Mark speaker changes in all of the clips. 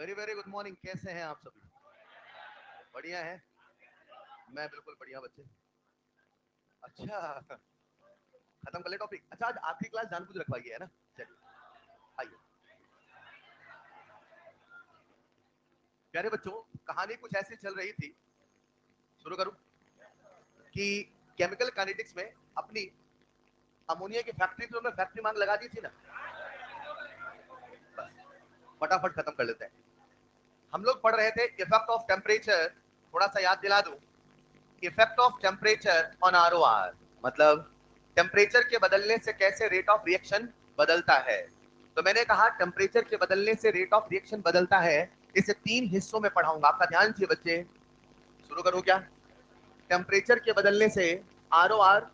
Speaker 1: Very very good morning. कैसे हैं आप सभी? बढ़िया है। मैं बिल्कुल बढ़िया बच्चे। अच्छा, खत्म कर ले टॉपिक। अच्छा, आज आखिरी क्लास जानबूझ रखवाई है ना? चलिए आइए। प्यारे बच्चों, कहानी कुछ ऐसी चल रही थी, शुरू करूं, कि केमिकल काइनेटिक्स में अपनी अमोनिया की फैक्ट्री तो हमने फैक्ट्री मांग लगा दी थी ना। बस फटाफट खत्म कर लेते हैं। हम लोग पढ़ रहे थे इफेक्ट ऑफ टेम्परेचर। थोड़ा सा याद दिला दूं, effect of temperature on ROR, मतलब टेम्परेचर के बदलने से कैसे रेट ऑफ रिएक्शन बदलता है। तो मैंने कहा टेम्परेचर के बदलने से रेट ऑफ रिएक्शन बदलता है। इसे 3 हिस्सों में पढ़ाऊंगा। आपका ध्यान चाहिए बच्चे। शुरू करूं क्या? टेम्परेचर के बदलने से आरओआर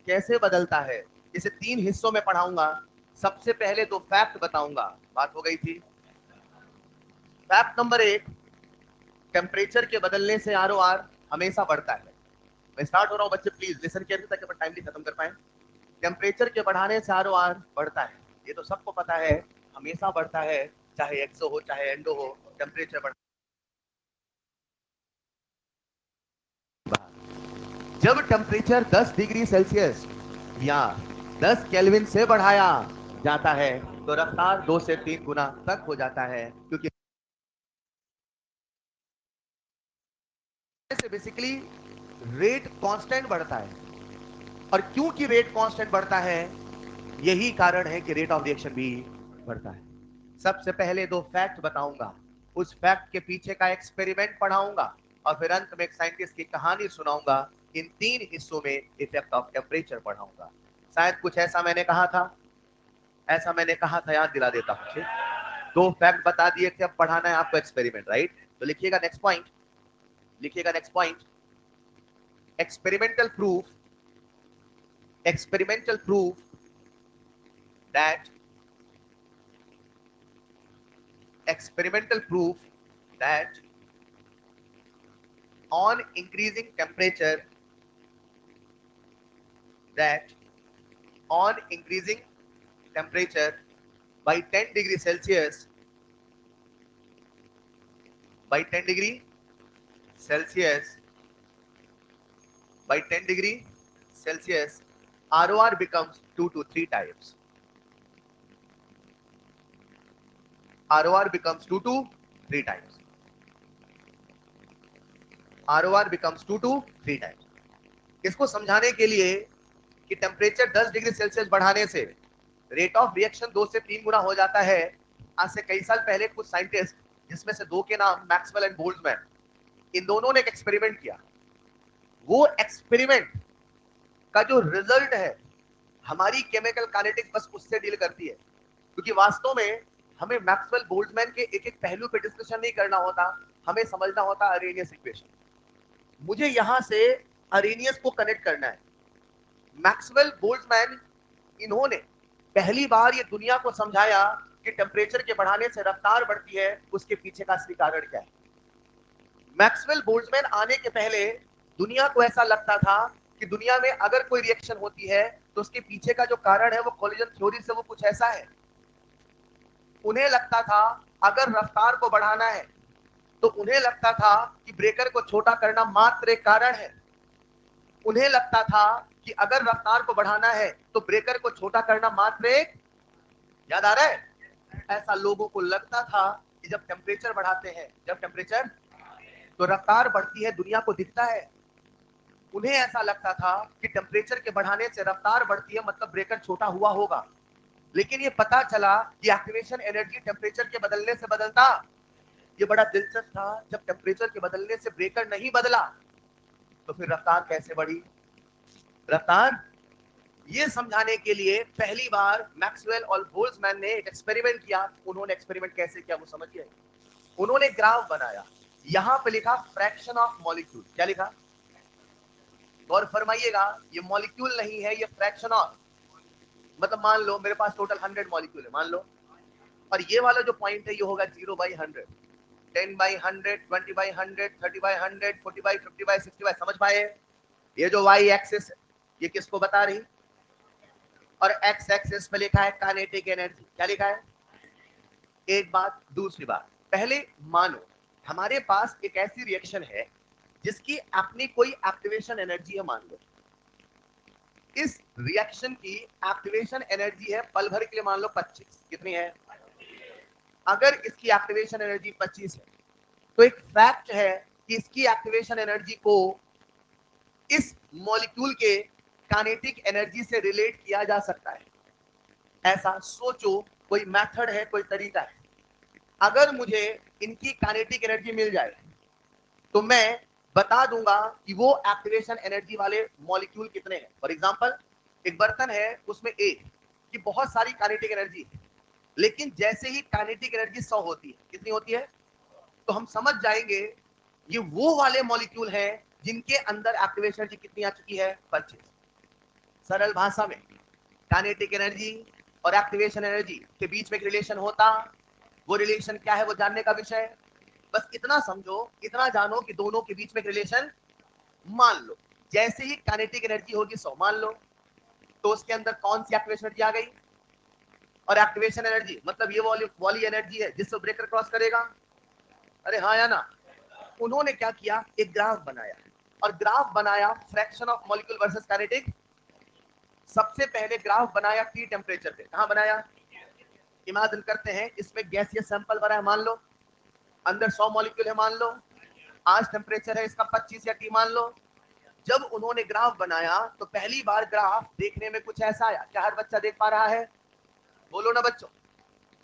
Speaker 1: कैसे बदलता है, इसे 3 हिस्सों में पढ़ाऊंगा। सबसे पहले तो फैक्ट बताऊंगा। बात हो गई थी। फैक्ट नंबर 1, टेम्परेचर के बदलने से आरओआर हमेशा बढ़ता है। मैं स्टार्ट हो रहा हूं बच्चे, प्लीज लिसन केयरफुली ताकि अपन टाइमली खत्म कर पाए। टेम्परेचर के बढ़ाने से आरओआर बढ़ता है, ये तो सबको पता है, हमेशा बढ़ता है। चाहे एक्सो हो चाहे एंडो हो, टेम्परेचर बढ़। जब टेम्परेचर 10 डिग्री सेल्सियस या 10 केल्विन से बढ़ाया जाता है तो रफ्तार 2 से 3 गुना तक हो जाता है, क्योंकि से बेसिकली रेट कांस्टेंट बढ़ता है। और क्योंकि रेट कांस्टेंट बढ़ता है, यही कारण है कि रेट ऑफ रिएक्शन भी बढ़ता है। सबसे पहले 2 फैक्ट बताऊंगा, उस फैक्ट के पीछे का एक्सपेरिमेंट पढ़ाऊंगा, और फिर अंत में एक साइंटिस्ट की कहानी सुनाऊंगा। इन 3 हिस्सों में इफेक्ट ऑफ टेम्परेचर पढ़ाऊंगा। शायद कुछ ऐसा मैंने कहा था, याद दिला देता हूं। 2 फैक्ट बता दिए थे, अब पढ़ाना है आपको एक्सपेरिमेंट, राइट? तो लिखिएगा नेक्स्ट पॉइंट, लिखिएगा next point. Experimental proof, experimental proof that experimental proof that on increasing temperature, that on increasing temperature by 10 degree Celsius, by 10 degree Celsius, by 10 degree Celsius, ROR becomes 2 to 3 times. ROR becomes 2 to 3 times. ROR becomes 2 to 3 times. इसको समझाने के लिए कि temperature 10 degree Celsius बढ़ाने से rate of reaction 2 से 3 गुना हो जाता है। आज से कई साल पहले कुछ साइंटिस्ट, जिसमें से 2 के नाम मैक्सवेल एंड बोल्ट्जमैन, इन दोनों ने एक एक्सपेरिमेंट किया। वो एक्सपेरिमेंट का जो रिजल्ट है, हमारी केमिकल काइनेटिक्स बस उससे डील करती है। क्योंकि वास्तव में हमें मैक्सवेल बोल्ट्जमैन के एक एक पहलू पे डिस्कशन नहीं करना होता, हमें समझना होता अरेनियस इक्वेशन। मुझे यहां से अरेनियस को कनेक्ट करना है। मैक्सवेल बोल्ट्जमैन, इन्होंने पहली बार ये दुनिया को समझाया कि टेम्परेचर के बढ़ाने से रफ्तार बढ़ती है, उसके पीछे का असली कारण क्या है। मैक्सवेल बोल्ट्जमैन आने के पहले दुनिया को ऐसा लगता था कि दुनिया में अगर कोई रिएक्शन होती है तो उसके पीछे का जो कारण है वो कोलिजन थ्योरी से वो कुछ ऐसा है। उन्हें लगता था अगर रफ्तार को बढ़ाना है तो उन्हें लगता था कि ब्रेकर को छोटा करना मात्र एक कारण है। उन्हें लगता था कि अगर रफ्तार को बढ़ाना है तो ब्रेकर को छोटा करना मात्र एक, याद आ रहा है? ऐसा लोगों को लगता था कि जब टेम्परेचर बढ़ाते हैं, जब टेम्परेचर, तो रफ्तार बढ़ती है, दुनिया को दिखता है। उन्हें ऐसा लगता था कि टेम्परेचर के बढ़ाने से रफ्तार बढ़ती है, मतलब ब्रेकर छोटा हुआ होगा। लेकिन ये पता चला कि एक्टिवेशन एनर्जी टेम्परेचर के बदलने से बदलता। ये बड़ा दिलचस्प था, जब टेम्परेचर के बदलने से ब्रेकर नहीं बदला तो फिर रफ्तार कैसे बढ़ी। रफ्तार, ये समझाने के लिए पहली बार मैक्सवेल और बोल्ट्जमैन ने एक एक्सपेरिमेंट किया। उन्होंने एक्सपेरिमेंट कैसे किया वो समझिए। उन्होंने ग्राफ बनाया, यहां पे लिखा फ्रैक्शन ऑफ मॉलिक्यूल। क्या लिखा? गौर फरमाइएगा, ये मॉलिक्यूल नहीं है, ये फ्रैक्शन ऑफ, मतलब मान लो मेरे पास टोटल 100 मॉलिक्यूल है, मान लो, और ये वाला जो पॉइंट है ये होगा 0/100, 10/100, 20/100, 30/100, 40/50, 60, समझ पाए? ये जो वाई एक्सिस है ये किसको बता रही, और एक्स एक्सिस पे लिखा है काइनेटिक एनर्जी। क्या लिखा है? एक बात। दूसरी बात, पहले मानो हमारे पास एक ऐसी रिएक्शन है जिसकी अपनी कोई एक्टिवेशन एनर्जी है, मान लो इस रिएक्शन की एक्टिवेशन एनर्जी है पल भर के लिए मान लो 25। कितनी है? अगर इसकी एक्टिवेशन एनर्जी 25 है तो एक फैक्ट है कि इसकी एक्टिवेशन एनर्जी को इस मॉलिक्यूल के काइनेटिक एनर्जी से रिलेट किया जा सकता है। ऐसा सोचो, कोई मेथड है, कोई तरीका है। अगर मुझे इनकी काइनेटिक एनर्जी मिल जाए तो मैं बता दूंगा कि वो एक्टिवेशन एनर्जी वाले मॉलिक्यूल कितने हैं। फॉर एग्जांपल, एक बर्तन है, उसमें एक की बहुत सारी काइनेटिक एनर्जी है, लेकिन जैसे ही काइनेटिक एनर्जी 100 होती है, कितनी होती है, तो हम समझ जाएंगे ये वो वाले मॉलिक्यूल हैं जिनके अंदर एक्टिवेशन एनर्जी कितनी आ चुकी है, 25। सरल भाषा में काइनेटिक एनर्जी और एक्टिवेशन एनर्जी के बीच में एक रिलेशन होता, वो रिलेशन क्या है वो जानने का विषय। बस इतना समझो, इतना जानो कि दोनों के बीच में एक रिलेशन। मान लो जैसे ही काइनेटिक एनर्जी होगी 100 मान लो, तो उसके अंदर कौन सी एक्टिवेशन एनर्जी आ गई, और एक्टिवेशन एनर्जी मतलब ये वाली एनर्जी है जिससे ब्रेकर क्रॉस करेगा। अरे हाँ या ना? उन्होंने क्या किया, एक ग्राफ बनाया, और ग्राफ बनाया fraction of molecule versus kinetic. सबसे पहले ग्राफ बनाया टी टेम्परेचर पे। कहां बनाया? इमेजिन करते हैं इसमें गैसीय सैंपल भरा है, मान लो अंदर 100 मॉलिक्यूल है, मान लो आज टेम्परेचर है इसका 25 या टी मान लो। जब उन्होंने ग्राफ बनाया तो पहली बार ग्राफ देखने में कुछ ऐसा आया। क्या हर बच्चा देख पा रहा है? बोलो ना बच्चों,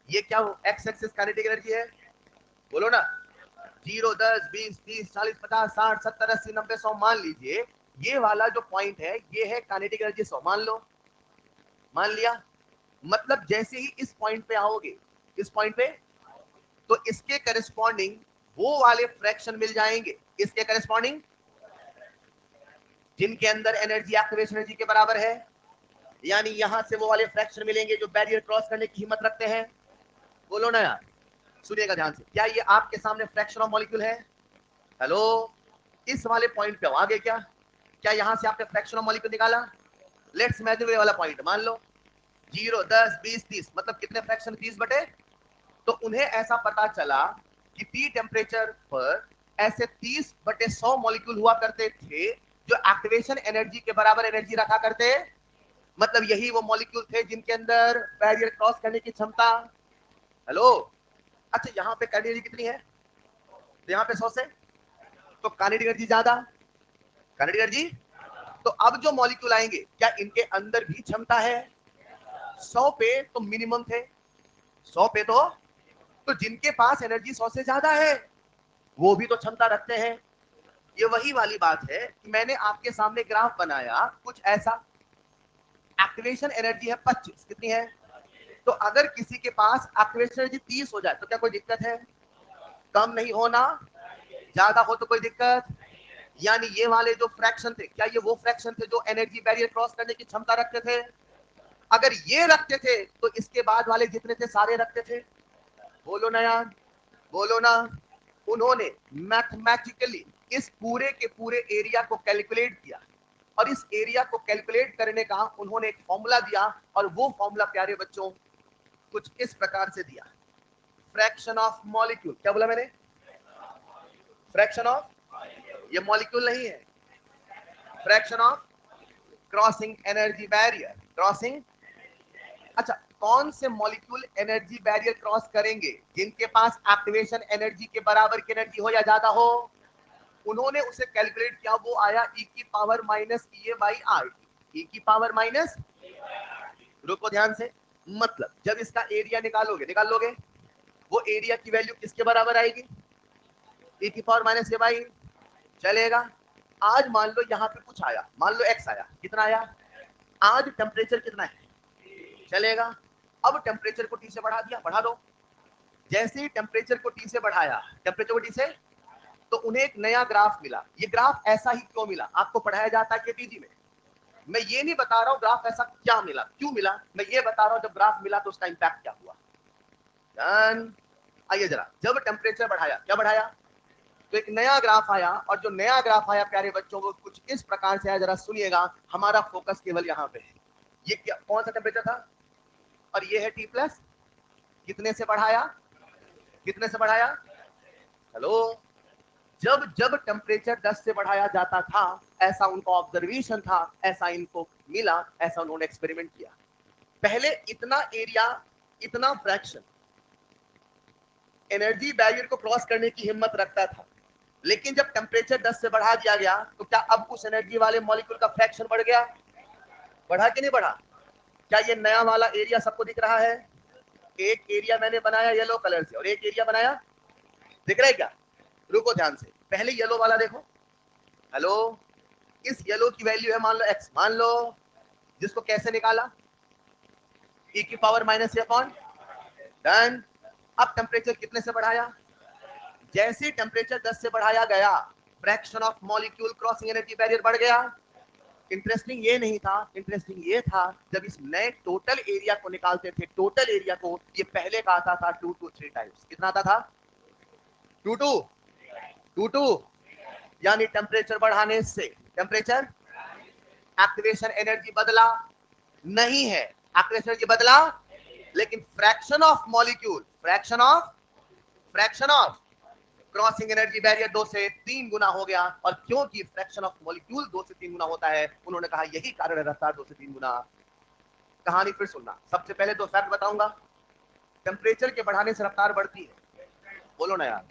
Speaker 1: ये क्या एक्स एक्सिस काइनेटिक एनर्जी है, बोलो ना। 0, 10, 20, 30, 40, 50, 60, 70, 80, 90, 100 मान लीजिए। ये वाला जो पॉइंट है ये है काइनेटिक एनर्जी 100 मान लो। मान लिया, मतलब जैसे ही इस पॉइंट पे आओगे, इस पॉइंट पे, तो इसके करस्पॉन्डिंग वो वाले फ्रैक्शन मिल जाएंगे, इसके करस्पॉन्डिंग जिनके अंदर एनर्जी एक्टिवेशन एनर्जी के बराबर है। यानी यहां से वो वाले फ्रैक्शन मिलेंगे जो बैरियर क्रॉस करने की हिम्मत रखते हैं। बोलो ना यार, सुनिएगा ध्यान से। क्या ये आपके सामने फ्रैक्शन ऑफ मॉलिक्यूल है? हेलो, इस वाले पॉइंट पे आगे क्या, क्या यहां से आपने फ्रैक्शन ऑफ मॉलिक्यूल निकाला? लेट्स इमेजिन ये वाला पॉइंट मान लो 0, 10, 20, 30, मतलब कितने फ्रैक्शन, 30 बटे। तो उन्हें ऐसा पता चला कि टी टेम्परेचर पर ऐसे 30 बटे 100 मॉलिक्यूल हुआ करते थे जो एक्टिवेशन एनर्जी के बराबर एनर्जी रखा करते। मतलब यही वो मॉलिक्यूल थे जिनके अंदर बैरियर क्रॉस करने की क्षमता। हेलो, अच्छा यहाँ पे काइनेटिक एनर्जी कितनी है, तो यहाँ पे 100 से, तो काइनेटिक एनर्जी ज्यादा, काइनेटिक एनर्जी। तो अब जो मॉलिक्यूल आएंगे क्या इनके अंदर भी क्षमता है? 100 पे तो मिनिमम थे, 100 पे तो जिनके पास एनर्जी 100 से ज्यादा है वो भी तो क्षमता रखते हैं। ये वही वाली बात है कि मैंने आपके सामने ग्राफ बनाया कुछ ऐसा। एक्टिवेशन एनर्जी है 25, कितनी है? तो अगर किसी के पास एक्टिवेशन एनर्जी 30 हो जाए तो क्या कोई दिक्कत है? कम नहीं होना, ज्यादा हो तो कोई दिक्कत। यानी ये वाले जो फ्रैक्शन थे, क्या ये वो फ्रैक्शन थे जो एनर्जी बैरियर क्रॉस करने की क्षमता रखते थे? अगर ये रखते थे तो इसके बाद वाले जितने थे सारे रखते थे। बोलो ना यार, बोलो ना। उन्होंने मैथमेटिकली इस पूरे के पूरे एरिया को कैलकुलेट किया, और इस एरिया को कैलकुलेट करने का उन्होंने एक फॉर्मूला दिया, और वो फॉर्मूला प्यारे बच्चों कुछ इस प्रकार से दिया। फ्रैक्शन ऑफ मॉलिक्यूल, क्या बोला मैंने? फ्रैक्शन ऑफ, ये मॉलिक्यूल नहीं है, fraction of crossing energy barrier, crossing. अच्छा, कौन से मॉलिक्यूल एनर्जी बैरियर क्रॉस करेंगे? जिनके पास एक्टिवेशन एनर्जी के बराबर की एनर्जी हो या ज्यादा हो। उन्होंने उसे कैलकुलेट किया, वो आया e की power minus a by R, e की पावर माइनस। रुको ध्यान से, मतलब जब इसका एरिया निकाल लोगे, वो एरिया की वैल्यू किसके बराबर आएगी? e की पावर माइनस ए बाई। चलेगा। आज मान लो यहाँ पे कुछ आया, मान लो x आया, कितना आया? आज टेम्परेचर कितना है? चलेगा। अब टेम्परेचर को t से बढ़ा दिया, बढ़ा दो। जैसे ही टेम्परेचर को t से बढ़ाया, टेम्परेचर को t से, तो उन्हें एक नया ग्राफ मिला। ये ग्राफ ऐसा ही क्यों मिला? आपको पढ़ाया जाता है केटीजी में। मैं ये नहीं बता रहा हूं ग्राफ ऐसा क्या मिला, क्यों मिला, मैं ये बता रहा हूं जब ग्राफ मिला तो उसका इंपैक्ट क्या हुआ। डन। आइए जरा, जब टेम्परेचर बढ़ाया, क्या बढ़ाया, तो एक नया ग्राफ आया, और जो नया ग्राफ आया प्यारे बच्चों वो कुछ इस प्रकार से आया, जरा सुनिएगा। हमारा फोकस केवल यहाँ पे है। ये क्या, कौन सा टेम्परेचर था, और ये है टी प्लस, कितने से बढ़ाया? कितने से बढ़ाया? हेलो, जब जब टेम्परेचर 10 से बढ़ाया जाता था, ऐसा उनका ऑब्जर्वेशन था, ऐसा इनको मिला, ऐसा उन्होंने एक्सपेरिमेंट किया। पहले इतना एरिया, इतना फ्रैक्शन एनर्जी बैरियर को क्रॉस करने की हिम्मत रखता था, लेकिन जब टेम्परेचर 10 से बढ़ा दिया गया तो क्या अब उस एनर्जी वाले मॉलिक्यूल का फ्रैक्शन बढ़ गया? बढ़ा कि नहीं बढ़ा? क्या ये नया वाला एरिया सबको दिख रहा है? एक एरिया मैंने बनाया येलो कलर से और एक एरिया बनाया, दिख रहा है क्या? रुको ध्यान से, पहले येलो वाला देखो। हेलो, इस येलो की वैल्यू है मान लो x, मान लो, जिसको कैसे निकाला? e की पावर माइनस अपॉन डन। अब टेम्परेचर कितने से बढ़ाया? जैसे टेम्परेचर 10 से बढ़ाया गया, fraction of molecule crossing energy barrier बढ़ गया। इंटरेस्टिंग ये नहीं था, इंटरेस्टिंग ये था जब इस नए टोटल एरिया को निकालते थे, टोटल एरिया को, ये पहले का आता था 2 to 3 टाइम्स। कितना आता था? 2 to 2 यानी टेम्परेचर बढ़ाने से टेम्परेचर, एक्टिवेशन एनर्जी बदला नहीं है, एक्टिवेशन एनर्जी बदला, लेकिन fraction of molecule, fraction of crossing energy barrier 2 से 3 गुना हो गया। और क्योंकि फ्रैक्शन ऑफ मॉलिक्यूल 2 से 3 गुना होता है, उन्होंने कहा यही कारण है रफ्तार 2 से 3 गुना। कहानी फिर सुनना, सबसे पहले तो फैक्ट बताऊंगा, टेम्परेचर के बढ़ाने से रफ्तार बढ़ती है। बोलो ना यार,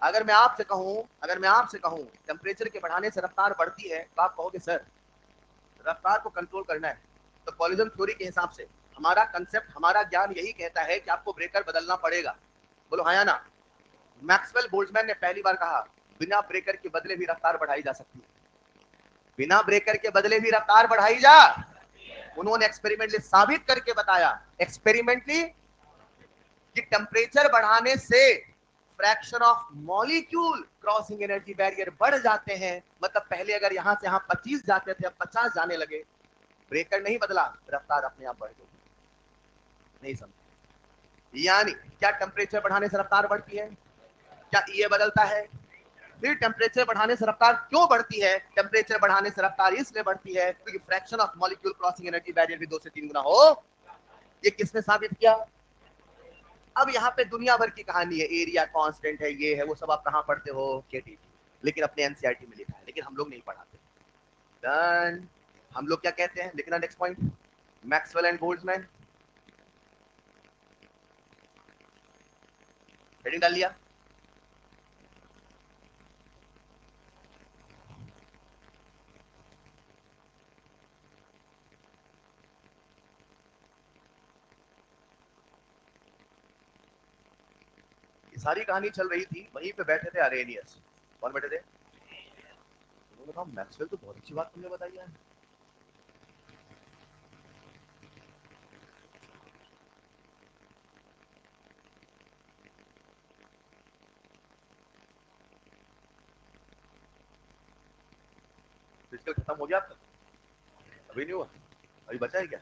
Speaker 1: अगर मैं आपसे कहूं टेम्परेचर के बढ़ाने से रफ्तार बढ़ती है, तो आप कहोगे सर रफ्तार को कंट्रोल करना है, तो कॉलिजन थ्योरी के हिसाब से हमारा कंसेप्ट, हमारा ज्ञान यही कहता है कि आपको ब्रेकर बदलना पड़ेगा। बोलो हाँ या ना? मैक्सवेल बोल्ट्जमैन ने पहली बार कहा बिना ब्रेकर के बदले भी रफ्तार बढ़ाई जा सकती है, बिना ब्रेकर के बदले भी रफ्तार बढ़ाई जा। उन्होंने एक्सपेरिमेंटली साबित करके बताया, एक्सपेरिमेंटली, कि टेम्परेचर बढ़ाने से fraction of molecule crossing energy barrier बढ़ जाते हैं। मतलब पहले अगर यहां से यहां 25 जाते थे, अब 50 जाने लगे, ब्रेकर नहीं बदला, रफ्तार अपने आप बढ़ गई। नहीं समझे? यानी क्या टेम्परेचर बढ़ाने से रफ्तार बढ़ती है? क्या ये बदलता है? फिर टेम्परेचर बढ़ाने से रफ्तार क्यों बढ़ती है? टेम्परेचर बढ़ाने से रफ्तार इसलिए बढ़ती है क्योंकि fraction of molecule crossing energy barrier भी 2 से 3 गुना हो। ये किसने साबित किया? अब यहाँ पे दुनिया भर की कहानी है, एरिया कांस्टेंट है, ये है वो सब, आप कहाँ पढ़ते हो? केटी, लेकिन अपने एनसीईआरटी में लिखा है, लेकिन हम लोग नहीं पढ़ाते। डन। हम लोग क्या कहते हैं, लिखना next point, Maxwell and Boltzmann, heading डाल लिया। ये सारी कहानी चल रही थी, वहीं पे बैठे थे अरेनियस। कौन बैठे थे? उन्होंने कहा मैक्सवेल तो बहुत अच्छी बात तुमने बताई है। फिजिकल खत्म हो गया आपका? अभी नहीं हुआ? अभी बचा है क्या?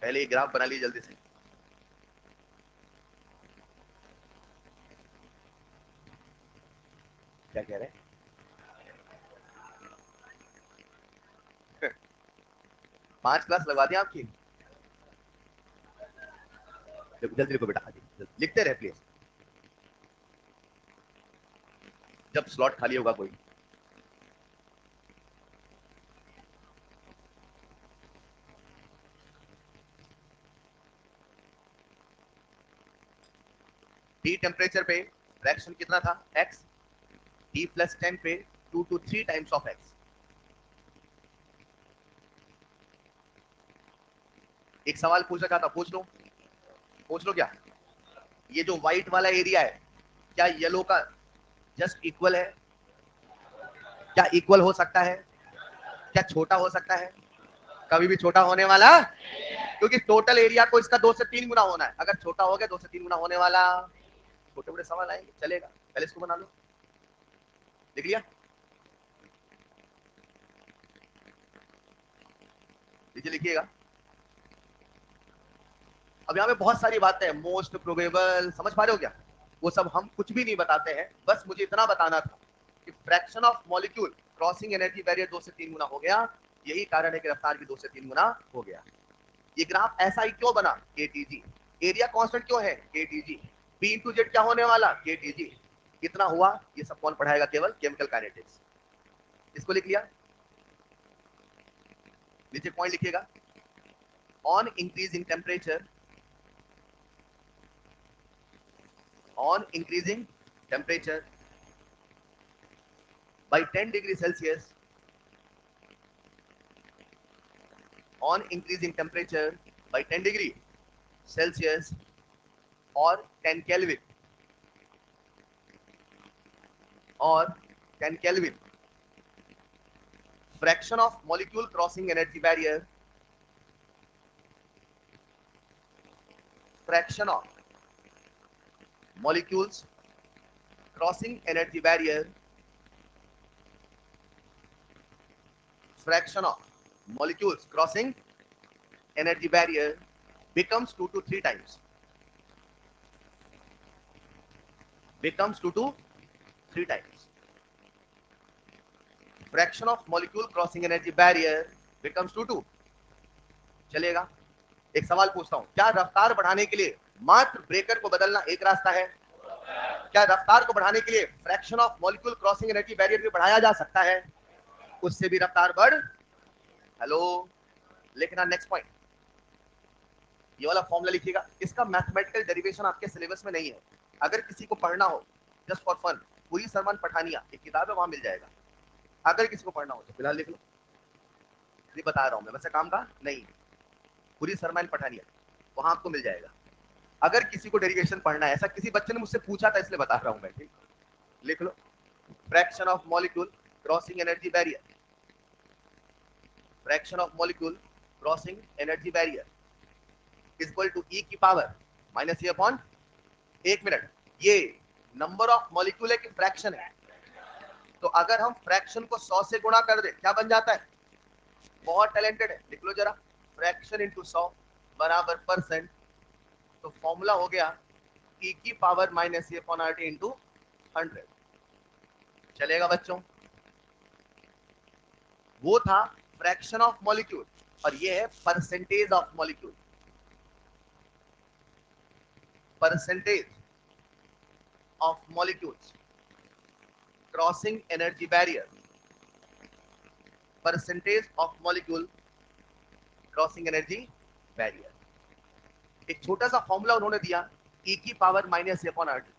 Speaker 1: पहले ये ग्राफ बना लीजिए जल्दी से। क्या कह रहे हैं? 5 क्लास लगवा दी आपकी। जल्दी लिखो बेटा, लिखते रहे प्लीज, जब स्लॉट खाली होगा कोई। टी टेम्परेचर पे फ्रैक्शन कितना था? x। टी प्लस 10 पे 2 to 3 टाइम्स ऑफ x। एक सवाल पूछना चाहता, पूछ लो क्या? ये जो व्हाइट वाला एरिया है, क्या येलो का जस्ट इक्वल है? क्या इक्वल हो सकता है? क्या छोटा हो सकता है? कभी भी छोटा होने वाला, क्योंकि टोटल एरिया को इसका 2 से 3 गुना होना है। अगर छोटा हो गया 2 से 3 गुना होने वाला, छोटे बड़े सवाल आएंगे, चलेगा, पहले इसको बना लो। लिख लिया? नीचे लिखिएगा। अब यहाँ पे बहुत सारी बातें हैं, मोस्ट प्रोबेबल, समझ पा रहे हो क्या? वो सब हम कुछ भी नहीं बताते हैं, बस मुझे इतना बताना था कि fraction of molecule crossing energy barrier 2 से 3 गुना हो गया, यही कारण है कि रफ्तार भी 2 से 3 गुना हो गया। ये ग्राफ ऐसा ही क्यों बना, KTG। एरिया कांस्टेंट क्यों है, KTG। P इंटू जेड क्या होने वाला, KTG। कितना हुआ, ये सब कौन पढ़ाएगा, केवल केमिकल काइनेटिक्स। इसको लिख लिया, नीचे पॉइंट लिखिएगा। On increasing temperature, on increasing temperature by 10 degrees Celsius, on increasing temperature by 10 degree Celsius or 10 Kelvin or 10 Kelvin, fraction of molecule crossing energy barrier, fraction of molecules crossing energy barrier, fraction of molecules crossing energy barrier becomes 2 to 3 times, becomes 2 to 3 times, fraction of molecule crossing energy barrier becomes 2 to। चलेगा। एक सवाल पूछता हूं, क्या रफ्तार बढ़ाने के लिए मात्र ब्रेकर को बदलना एक रास्ता है? क्या रफ्तार को बढ़ाने के लिए fraction of molecule crossing energy barrier भी बढ़ाया जा सकता है? उससे भी रफ्तार बढ़, हेलो, लिखना नेक्स्ट पॉइंट, ये वाला फॉर्मूला लिखिएगा। इसका मैथमेटिकल डेरिवेशन आपके सिलेबस में नहीं है, अगर किसी को पढ़ना हो जस्ट फॉर फन, पूरी सरमान पठानिया एक किताब है, वहां मिल जाएगा। अगर किसी को पढ़ना हो तो फिलहाल लिख लो, नहीं बता रहा हूं मैं, वैसे काम का नहीं, पूरी सरमान पठानिया वहां आपको मिल जाएगा। अगर किसी को डेरिवेशन पढ़ना है, ऐसा किसी बच्चे ने मुझसे पूछा था इसलिए बता रहा हूं मैं, ठीक, लिख लो। Fraction of molecule crossing energy barrier, fraction of molecule crossing energy barrier is equal to e की पावर माइनस ए अपॉन, एक मिनट, ये नंबर ऑफ मॉलिक्यूल है कि फ्रैक्शन है? तो अगर हम फ्रैक्शन को 100 से गुणा कर दे क्या बन जाता है? बहुत टैलेंटेड है, लिख लो जरा, फ्रैक्शन इंटू 100 बराबर परसेंट, तो फॉर्मूला हो गया ई की पावर माइनस ए अपॉन आर टी इंटू 100। चलेगा बच्चों? वो था फ्रैक्शन ऑफ मॉलिक्यूल और ये है percentage of molecule, percentage of molecules crossing energy barrier, percentage of molecule crossing energy barrier. एक छोटा सा फॉर्मूला उन्होंने दिया, ई की पावर माइनस ए अपॉन आर टी,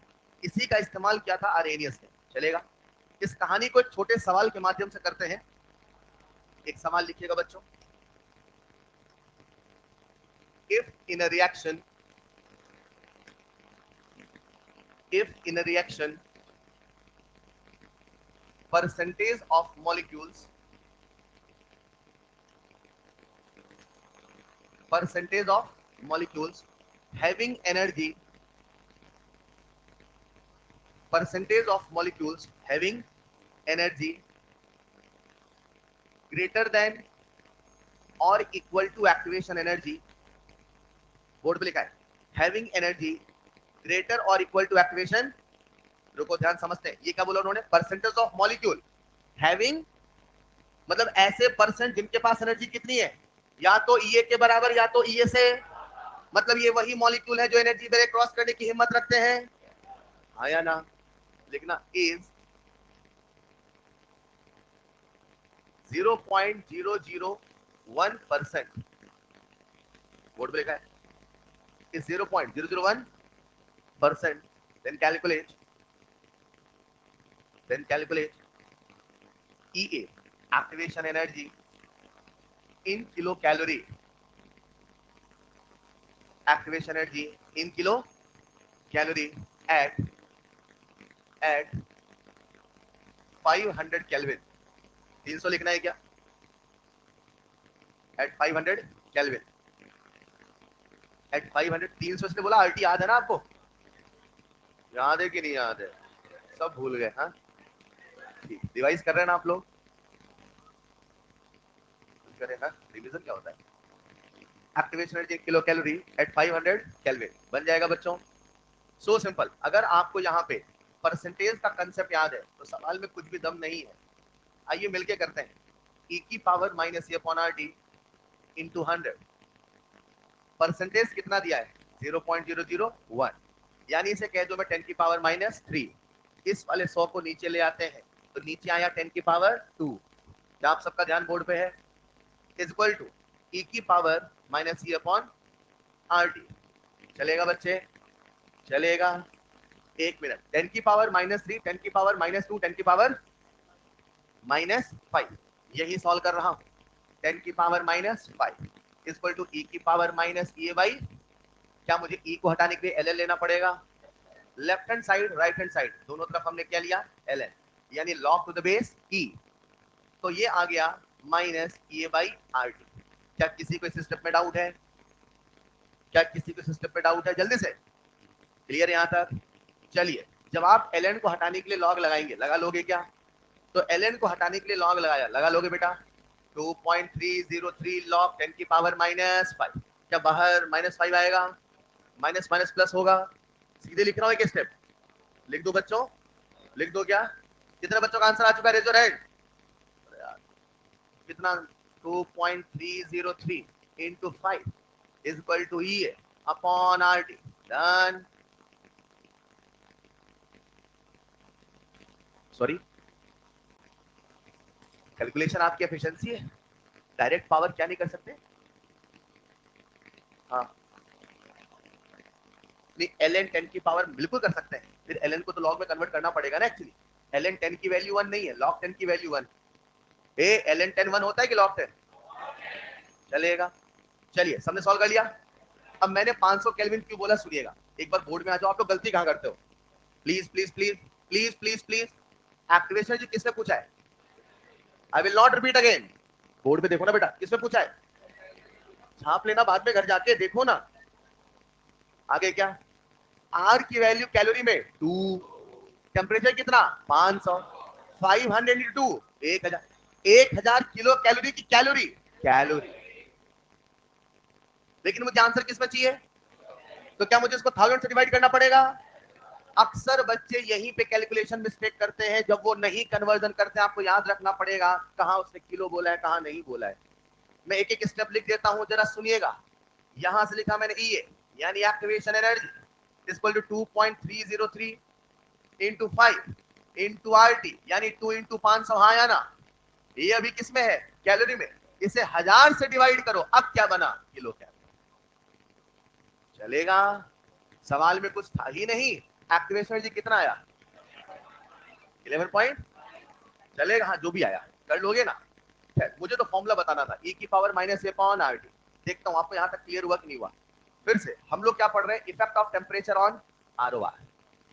Speaker 1: इसी का इस्तेमाल किया था आर्रेनियस ने। चलेगा? इस कहानी को एक छोटे सवाल के माध्यम से करते हैं। एक सवाल लिखिएगा बच्चों, if in a reaction, if in a reaction percentage of molecules, percentage of molecules having energy, percentage of molecules having energy greater than or equal to activation energy, board पे लिखा है हैविंग एनर्जी ग्रेटर और equal to activation, रुको ध्यान समझते हैं, ये क्या बोला उन्होंने, परसेंटेज ऑफ मॉलिक्यूल हैविंग, मतलब ऐसे परसेंट जिनके पास एनर्जी कितनी है, या तो ईए के बराबर या तो ईए से, मतलब ये वही मॉलिक्यूल है जो एनर्जी बैरियर क्रॉस करने की हिम्मत रखते हैं, हाँ या ना? लिखना इज 0.001%, बोर्ड पे लिखा है is 0.001%, then calculate EA, activation energy in kilocalorie, activation energy in kilocalorie at 500 Kelvin, 300 लिखना है क्या, at 500 Kelvin, at 500, 300 इसलिए बोला, आरटी याद है ना आपको, याद है कि नहीं याद है? सब भूल गए? हाँ ठीक, रिवाइज कर रहे हैं ना आप लोग? करें ना, रिवीजन क्या होता है? Activation energy kilo calorie at 500 kelvin बन जाएगा बच्चों। So simple. अगर आपको यहाँ पे परसेंटेज का कंसेप्ट याद है तो सवाल में कुछ भी दम नहीं है। आइए मिलके करते हैं। ई की पावर माइनस ए upon R T into 100 percentage कितना दिया है 0.001, यानी इसे कह दो मैं 10 की पावर -3। इस वाले 100 को नीचे ले आते हैं तो नीचे आया 10 की पावर 2। क्या आप सबका ध्यान बोर्ड पे है? इज इक्वल टू e की पावर -e/RT। चलेगा बच्चे? चलेगा। एक मिनट, 10 की पावर -3, 10 की पावर -2, 10 की पावर -5, यही सॉल्व कर रहा हूं। 10 की पावर -5 इक्वल टू e की पावर -e/, क्या मुझे e को हटाने के लिए ln लेना पड़ेगा? Left hand side right hand side दोनों तरफ हमने क्या लिया? ln, यानी log to the base e। तो ये आ गया -e/RT। क्या किसी को इस स्टेप में डाउट है? क्या किसी को इस स्टेप में डाउट है? जल्दी से क्लियर यहां तक? चलिए, जब आप ln को हटाने के लिए log लगाएंगे, लगा लोगे क्या? तो ln को हटाने के लिए log लगाया, लगा लोगे बेटा? 2.303 log 10 की पावर -5। क्या बाहर -5 आएगा? माइनस माइनस प्लस होगा। सीधे लिख रहा हूं एक स्टेप, लिख दो बच्चों, लिख दो क्या? कितने बच्चों का आंसर आ चुका है? Raise your hand. कितना? 2.303 into 5 is equal to E upon RT। Done. Sorry, calculation आपकी एफिशिएंसी है, डायरेक्ट पावर क्या नहीं कर सकते? हाँ, नहीं, ln 10 की पावर बिल्कुल कर सकते हैं, फिर ln को तो log में कन्वर्ट करना पड़ेगा ना। एक्चुअली ln 10 की वैल्यू 1 नहीं है, log 10 की वैल्यू 1। ए ln 10 1 होता है कि log 10? चलेगा। चलिए, सबने सॉल्व कर लिया। अब मैंने 500 केल्विन क्यों बोला सुनिएगा, एक बार बोर्ड में आ जाओ। आप लोग गलती कहां करते हो? Please please please please please please, activation जी किसने पूछा है? I will not repeat again. Board पे देखो ना बेटा, किसने पूछा है? छाप लेना बाद में, घर जाके देखो ना। आगे क्या? आर की वैल्यू कैलोरी में 2, टेम्परेचर कितना 500, 500 इंटू 2 1000, 1000 किलो कैलोरी की कैलोरी, कैलोरी। लेकिन मुझे आंसर किसमें चाहिए? तो क्या मुझे इसको 1000 से डिवाइड करना पड़ेगा? अक्सर बच्चे यहीं पे कैलकुलेशन मिस्टेक करते हैं, जब वो नहीं कन्वर्जन करते हैं। आपको याद रखना पड़ेगा कहां उसने किलो बोला है, कहां नहीं बोला है। मैं एक एक स्टेप लिख देता हूं, जरा सुनिएगा। यहां से लिखा मैंने ई, यानी activation energy equal to 2.303 into 5 into RT, यानी 2 इंटू 500। हाँ या ना? ये अभी किसमें है? कैलोरी में। इसे 1000 से डिवाइड करो, अब क्या बना? Kilo calorie. चलेगा? सवाल में कुछ था ही नहीं। एक्टिवेशन एनर्जी कितना आया? 11 पॉइंट। चलेगा? हाँ, जो भी आया कर लोगे ना। मुझे तो फॉर्मूला बताना था, e की पावर -a/RT। देखता हूं आपको यहां तक क्लियर हुआ कि नहीं हुआ। फिर से हम लोग क्या पढ़ रहे हैं? Effect of temperature on ROR।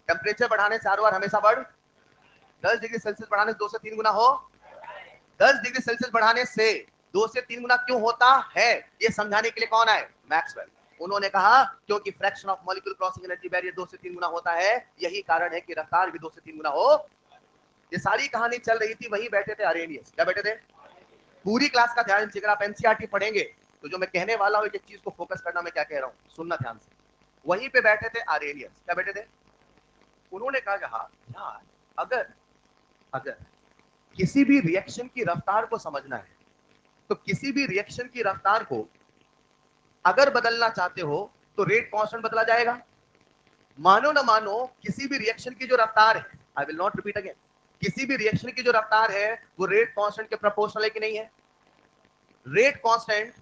Speaker 1: Temperature बढ़ाने से ROR हमेशा बढ़, 10 डिग्री सेल्सियस बढ़ाने से 2 से 3 गुना हो, 10 डिग्री सेल्सियस बढ़ाने से 2 से 3 गुना क्यों होता है, ये समझाने के लिए कौन आए? मैक्सवेल। उन्होंने कहा क्योंकि fraction of molecule crossing energy barrier 2 से 3 गुना होता है, यही कारण है कि रफ्तार भी 2 से 3 गुना हो। ये सारी कहानी चल रही थी, वही बैठे थे अरेनियस। क्या बैठे थे? पूरी क्लास का ध्यान से, अगर आप एनसीईआरटी पढ़ेंगे तो जो मैं कहने वाला हूं, एक चीज को फोकस करना, मैं क्या कह रहा हूं सुनना ध्यान से। वहीं पे बैठे थे अरेनियस। क्या बैठे थे? उन्होंने कहा यार, अगर अगर किसी भी रिएक्शन की रफ्तार को समझना है, तो किसी भी रिएक्शन की रफ्तार को अगर बदलना चाहते हो तो रेट कांस्टेंट बदला जाएगा। मानो ना मानो, किसी भी रिएक्शन की जो रफ्तार है, I will not repeat again, किसी भी रिएक्शन की जो रफ्तार है वो रेट कांस्टेंट के प्रोपोर्शनल है कि नहीं है? रेट कांस्टेंट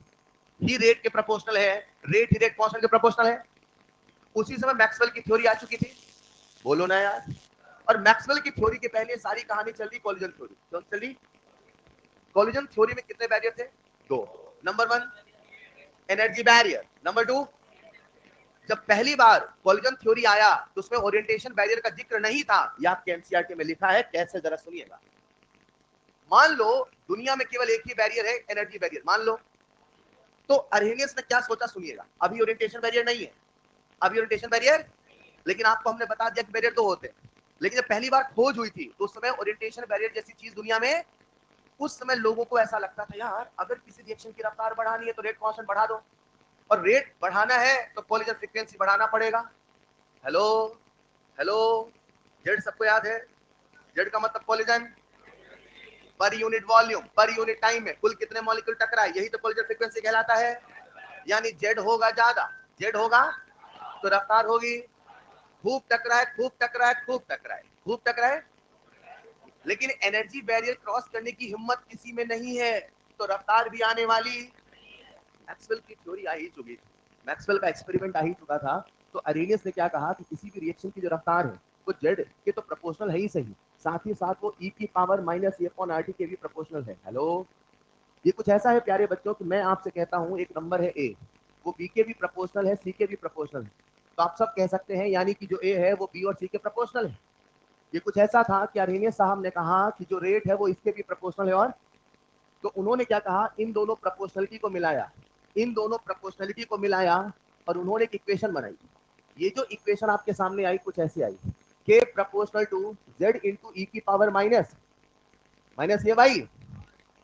Speaker 1: ही रेट के प्रोपोर्शनल है, रेट ही रेट कांस्टेंट के प्रोपोर्शनल है। उसी समय मैक्सवेल की थ्योरी आ चुकी थी, बोलो ना यार। और मैक्सवेल की थ्योरी के पहले सारी कहानी चल रही कॉलिजन थ्योरी। कौन चल रही? कॉलिजन थ्योरी में कितने बैरियर थे? 2। नंबर 1 एनर्जी बैरियर, नंबर 2, जब पहली बार कॉलिजन थ्योरी आया तो उसमें ओरिएंटेशन बैरियर का जिक्र नहीं था। यह आपके एनसीईआरटी में लिखा है, कैसे जरा सुनिएगा। मान लो दुनिया में केवल एक ही बैरियर है, एनर्जी बैरियर, मान लो। तो अरहेनियस ने क्या सोचा सुनिएगा, अभी ओरिएंटेशन बैरियर नहीं है, अभी ओरिएंटेशन बैरियर, लेकिन आपको हमने बता दिया कि बैरियर 2 होते हैं। लेकिन जब पहली बार खोज हुई थी तो उस समय ओरिएंटेशन बैरियर जैसी चीज दुनिया में, उस समय लोगों को ऐसा लगता था यार, अगर किसी रिएक्शन की रफ्तार बढ़ानी है तो रेट कांस्टेंट बढ़ा दो, और रेट बढ़ाना है तो कॉलिजन फ्रीक्वेंसी बढ़ाना पड़ेगा। हेलो हेलो, जेड सबको याद है? जेड का मतलब collision per unit volume per unit time में कुल कितने मॉलिक्यूल टकराए, यही तो कॉलिजन फ्रीक्वेंसी कहलाता है। यानी जेड होगा ज्यादा, जेड होगा तो रफ्तार होगी। खूब टकराए, खूब टकराए, खूब टकराए, खूब टकराए, लेकिन एनर्जी बैरियर क्रॉस करने की हिम्मत किसी में नहीं है, तो रफ्तार भी आने वाली। मैक्सवेल की थ्योरी आ ही चुकी थी, मैक्सवेल का एक्सपेरिमेंट आ ही चुका था। तो अरेनियस ने क्या कहा कि किसी भी रिएक्शन की जो रफ्तार है वो जेड के तो प्रोपोर्शनल है ही सही, साथ ही साथ वो ई की पावर माइनस ए अपॉन आर टी के भी प्रोपोर्शनल है। हेलो, ये कुछ ऐसा है प्यारे बच्चों कि मैं आपसे कहता हूँ एक नंबर है ए, वो बी के भी प्रोपोर्शनल है, सी के भी प्रोपोर्शनल है, तो आप सब कह सकते हैं यानी कि जो ए है वो बी और सी के प्रोपोर्शनल है। ये कुछ ऐसा था कि अरेनियस साहब ने कहा कि जो रेट है वो इसके भी प्रोपोर्शनल है, और तो उन्होंने क्या कहा, इन दोनों प्रोपोर्शनलिटी को मिलाया, इन दोनों प्रोपोर्शनलिटी को मिलाया और उन्होंने एक इक्वेशन बनाई। ये जो इक्वेशन आपके सामने आई कुछ ऐसी आई, k proportional to Z into e की पावर माइनस माइनस ये बाई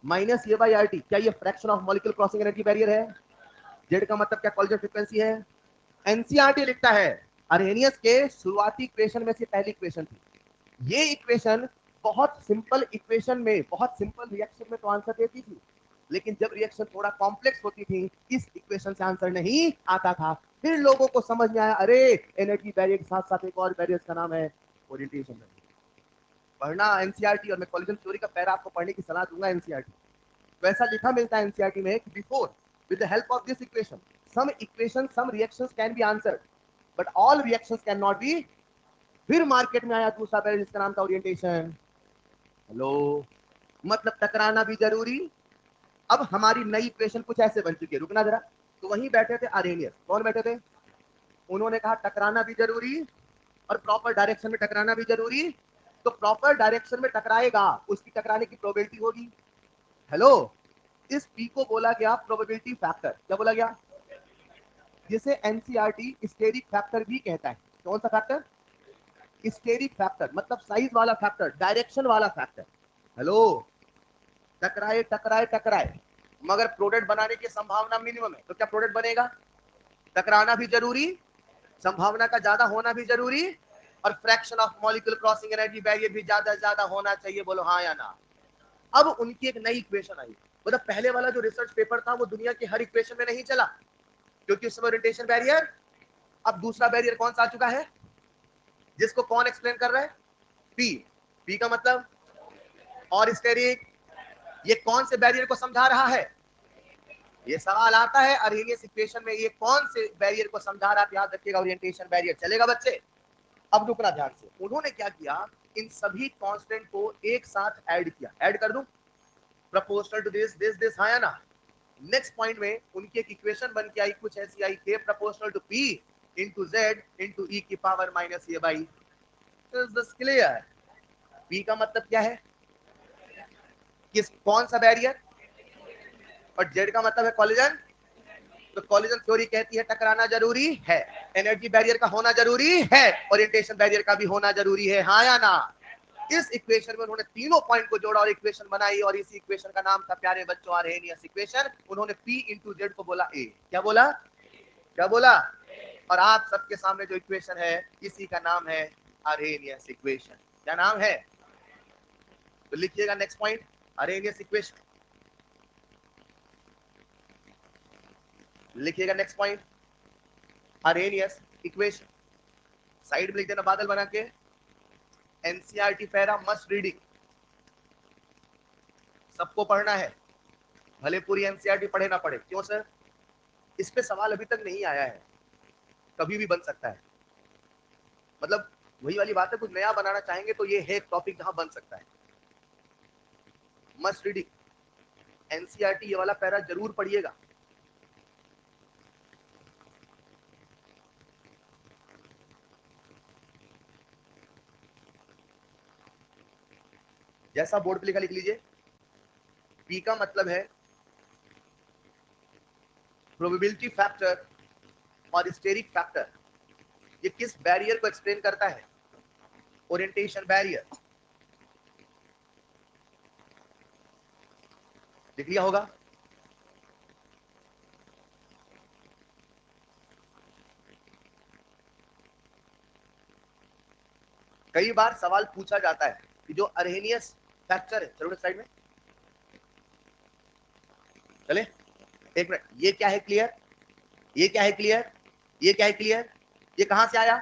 Speaker 1: माइनस ये बाई आर टी। क्या ये fraction of molecule crossing energy barrier है? जेड का मतलब क्या, कॉल्जर फ्रीक्वेंसी है। एनसीईआरटी लिखता है अरेनियस के शुरुआती इक्वेशन में से पहली इक्वेशन थी। ये इक्वेशन बहुत सिंपल इक्वेशन में, बहुत सिंपल रिएक्शन में तो आंसर देती थी, लेकिन जब रिएक्शन थोड़ा कॉम्प्लेक्स होती थी इस इक्वेशन से आंसर नहीं आता था। फिर लोगों को समझ में आया, अरे एनर्जी बैरियर के साथ साथ एक और बैरियर का नाम है ओरिएंटेशन बैरियर। पढ़ना एनसीईआरटी, और मैं कॉलिजन थ्योरी का पैरा आपको पढ़ने की सलाह दूंगा एनसीईआरटी। वैसा लिखा मिलता है एनसीईआरटी में कि before with the help of this equation some equation some reactions can be answered but all reactions can not be. फिर मार्केट में आया दूसरा बैरियर जिसका नाम था ओरिएंटेशन। हेलो, मतलब टकराना भी जरूरी। अब हमारी नई इक्वेशन कुछ ऐसे बन चुकी है, रुकना जरा। तो वहीं बैठे थे अरेनियस, कौन बैठे थे, उन्होंने कहा टकराना भी जरूरी और प्रॉपर डायरेक्शन में टकराना भी जरूरी। तो प्रॉपर डायरेक्शन में टकराएगा उसकी टकराने की प्रोबेबिलिटी होगी। हेलो, इस पी को बोला गया प्रोबेबिलिटी फैक्टर। क्या बोला गया? जिसे एनसीईआरटी स्टेरिक फैक्टर भी कहता है। कौन सा फैक्टर? स्टेरिक फैक्टर, मतलब साइज वाला फैक्टर, डायरेक्शन वाला फैक्टर। हेलो, टकराए टकराए टकराए मगर प्रोडक्ट बनाने की संभावना मिनिमम है, तो क्या प्रोडक्ट बनेगा? टकराना भी जरूरी, संभावना का ज्यादा होना भी जरूरी, और fraction of molecule crossing energy barrier भी ज्यादा ज्यादा होना चाहिए। बोलो हाँ या ना। अब उनकी एक नई इक्वेशन आई। मतलब पहले वाला जो रिसर्च पेपर था वो दुनिया की हर इक्वेशन में नहीं चला, क्योंकि उसमें ओरिएंटेशन बैरियर। अब दूसरा बैरियर कौन सा आ चुका है, जिसको कौन एक्सप्लेन कर रहा है? पी। पी का मतलब और स्टेरिक। ये कौन से बैरियर को समझा रहा है? ये सवाल आता है अरेनियस इक्वेशन में, ये कौन से बैरियर को समझा रहा है? याद रखिएगा, ओरिएंटेशन बैरियर। चलेगा बच्चे? अब रुकना ध्यान से। उन्होंने क्या किया, इन सभी कांस्टेंट को एक साथ ऐड किया। ऐड कर दूं, proportional to this this this, हाँ या ना। नेक्स्ट पॉइंट में उनकी एक इक्वेशन बन के आई, कुछ ऐसी आई, k proportional to P into Z into e की power minus a by. Is this clear? P का मतलब क्या है, किस कौन सा बैरियर, और जेड का मतलब है कॉलिजन। तो कॉलिजन थ्योरी कहती है टकराना जरूरी है, एनर्जी बैरियर का होना जरूरी है, ओरिएंटेशन बैरियर का भी होना जरूरी है, हाँ या ना। इस इक्वेशन में उन्होंने तीनों पॉइंट को जोड़ा और इक्वेशन बनाई, और इसी इक्वेशन का नाम था प्यारे बच्चों अरहेनियस इक्वेशन। उन्होंने पी इंटू जेड को बोला ए। क्या बोला? क्या बोला? और आप सबके सामने जो इक्वेशन है इसी का नाम है अरहेनियस इक्वेशन। क्या नाम है? तो लिखिएगा नेक्स्ट पॉइंट, अरहेनियस इक्वेशन। लिखिएगा next point, Arrhenius equation. Side में लिख देना बादल बना के, एनसीईआरटी पैरा मस्ट रीडिंग, सबको पढ़ना है, भले पूरी एनसीईआरटी पढ़े ना पढ़े। क्यों सर? इस पे सवाल अभी तक नहीं आया है, कभी भी बन सकता है। मतलब वही वाली बात है, कुछ नया बनाना चाहेंगे तो ये है एक टॉपिक जहां बन सकता है। मस्ट रीडिंग, एनसीईआरटी ये वाला पैरा जरूर पढ़िएगा। जैसा बोर्ड पे लिखा लिख लीजिए। पी का मतलब है प्रोबेबिलिटी फैक्टर और स्टेरिक फैक्टर। ये किस बैरियर को एक्सप्लेन करता है? Orientation barrier. लिख लिया होगा। कई बार सवाल पूछा जाता है कि जो अरहेनियस फैक्टर है, चलो साइड में चले, एक मिनट, ये क्या है क्लियर? ये क्या है क्लियर? ये क्या है क्लियर? ये कहां से आया?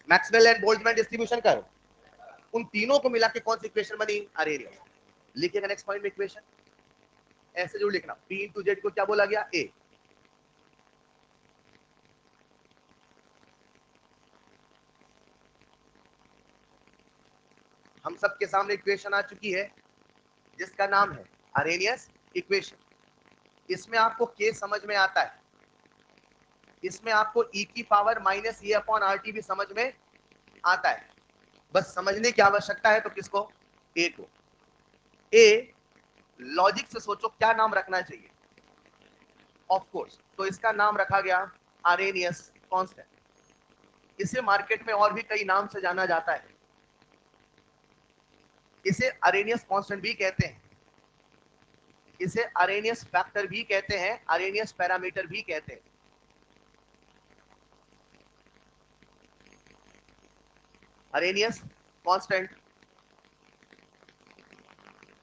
Speaker 1: मैक्सवेल एंड बोल्ट्जमैन डिस्ट्रीब्यूशन कर, उन तीनों को मिला के कौन सी इक्वेशन बनी? अरेनियस। लिखिएगा नेक्स्ट पॉइंट में इक्वेशन ऐसे जरूर लिखना, P इंटू जेड को क्या बोला गया? ए। हम सबके सामने इक्वेशन आ चुकी है जिसका नाम है अरेनियस इक्वेशन। इसमें आपको के समझ में आता है, इसमें आपको ई की पावर माइनस ए अपॉन आर टी भी समझ में आता है। बस समझने की आवश्यकता है तो किसको? ए को। ए लॉजिक से सोचो क्या नाम रखना चाहिए? ऑफ कोर्स तो इसका नाम रखा गया अरेनियस कांस्टेंट। इसे मार्केट में और भी कई नाम से जाना जाता है। इसे अरेनियस कांस्टेंट भी कहते हैं, इसे अरेनियस फैक्टर भी कहते हैं, अरेनियस पैरामीटर भी कहते हैं। अरेनियस कांस्टेंट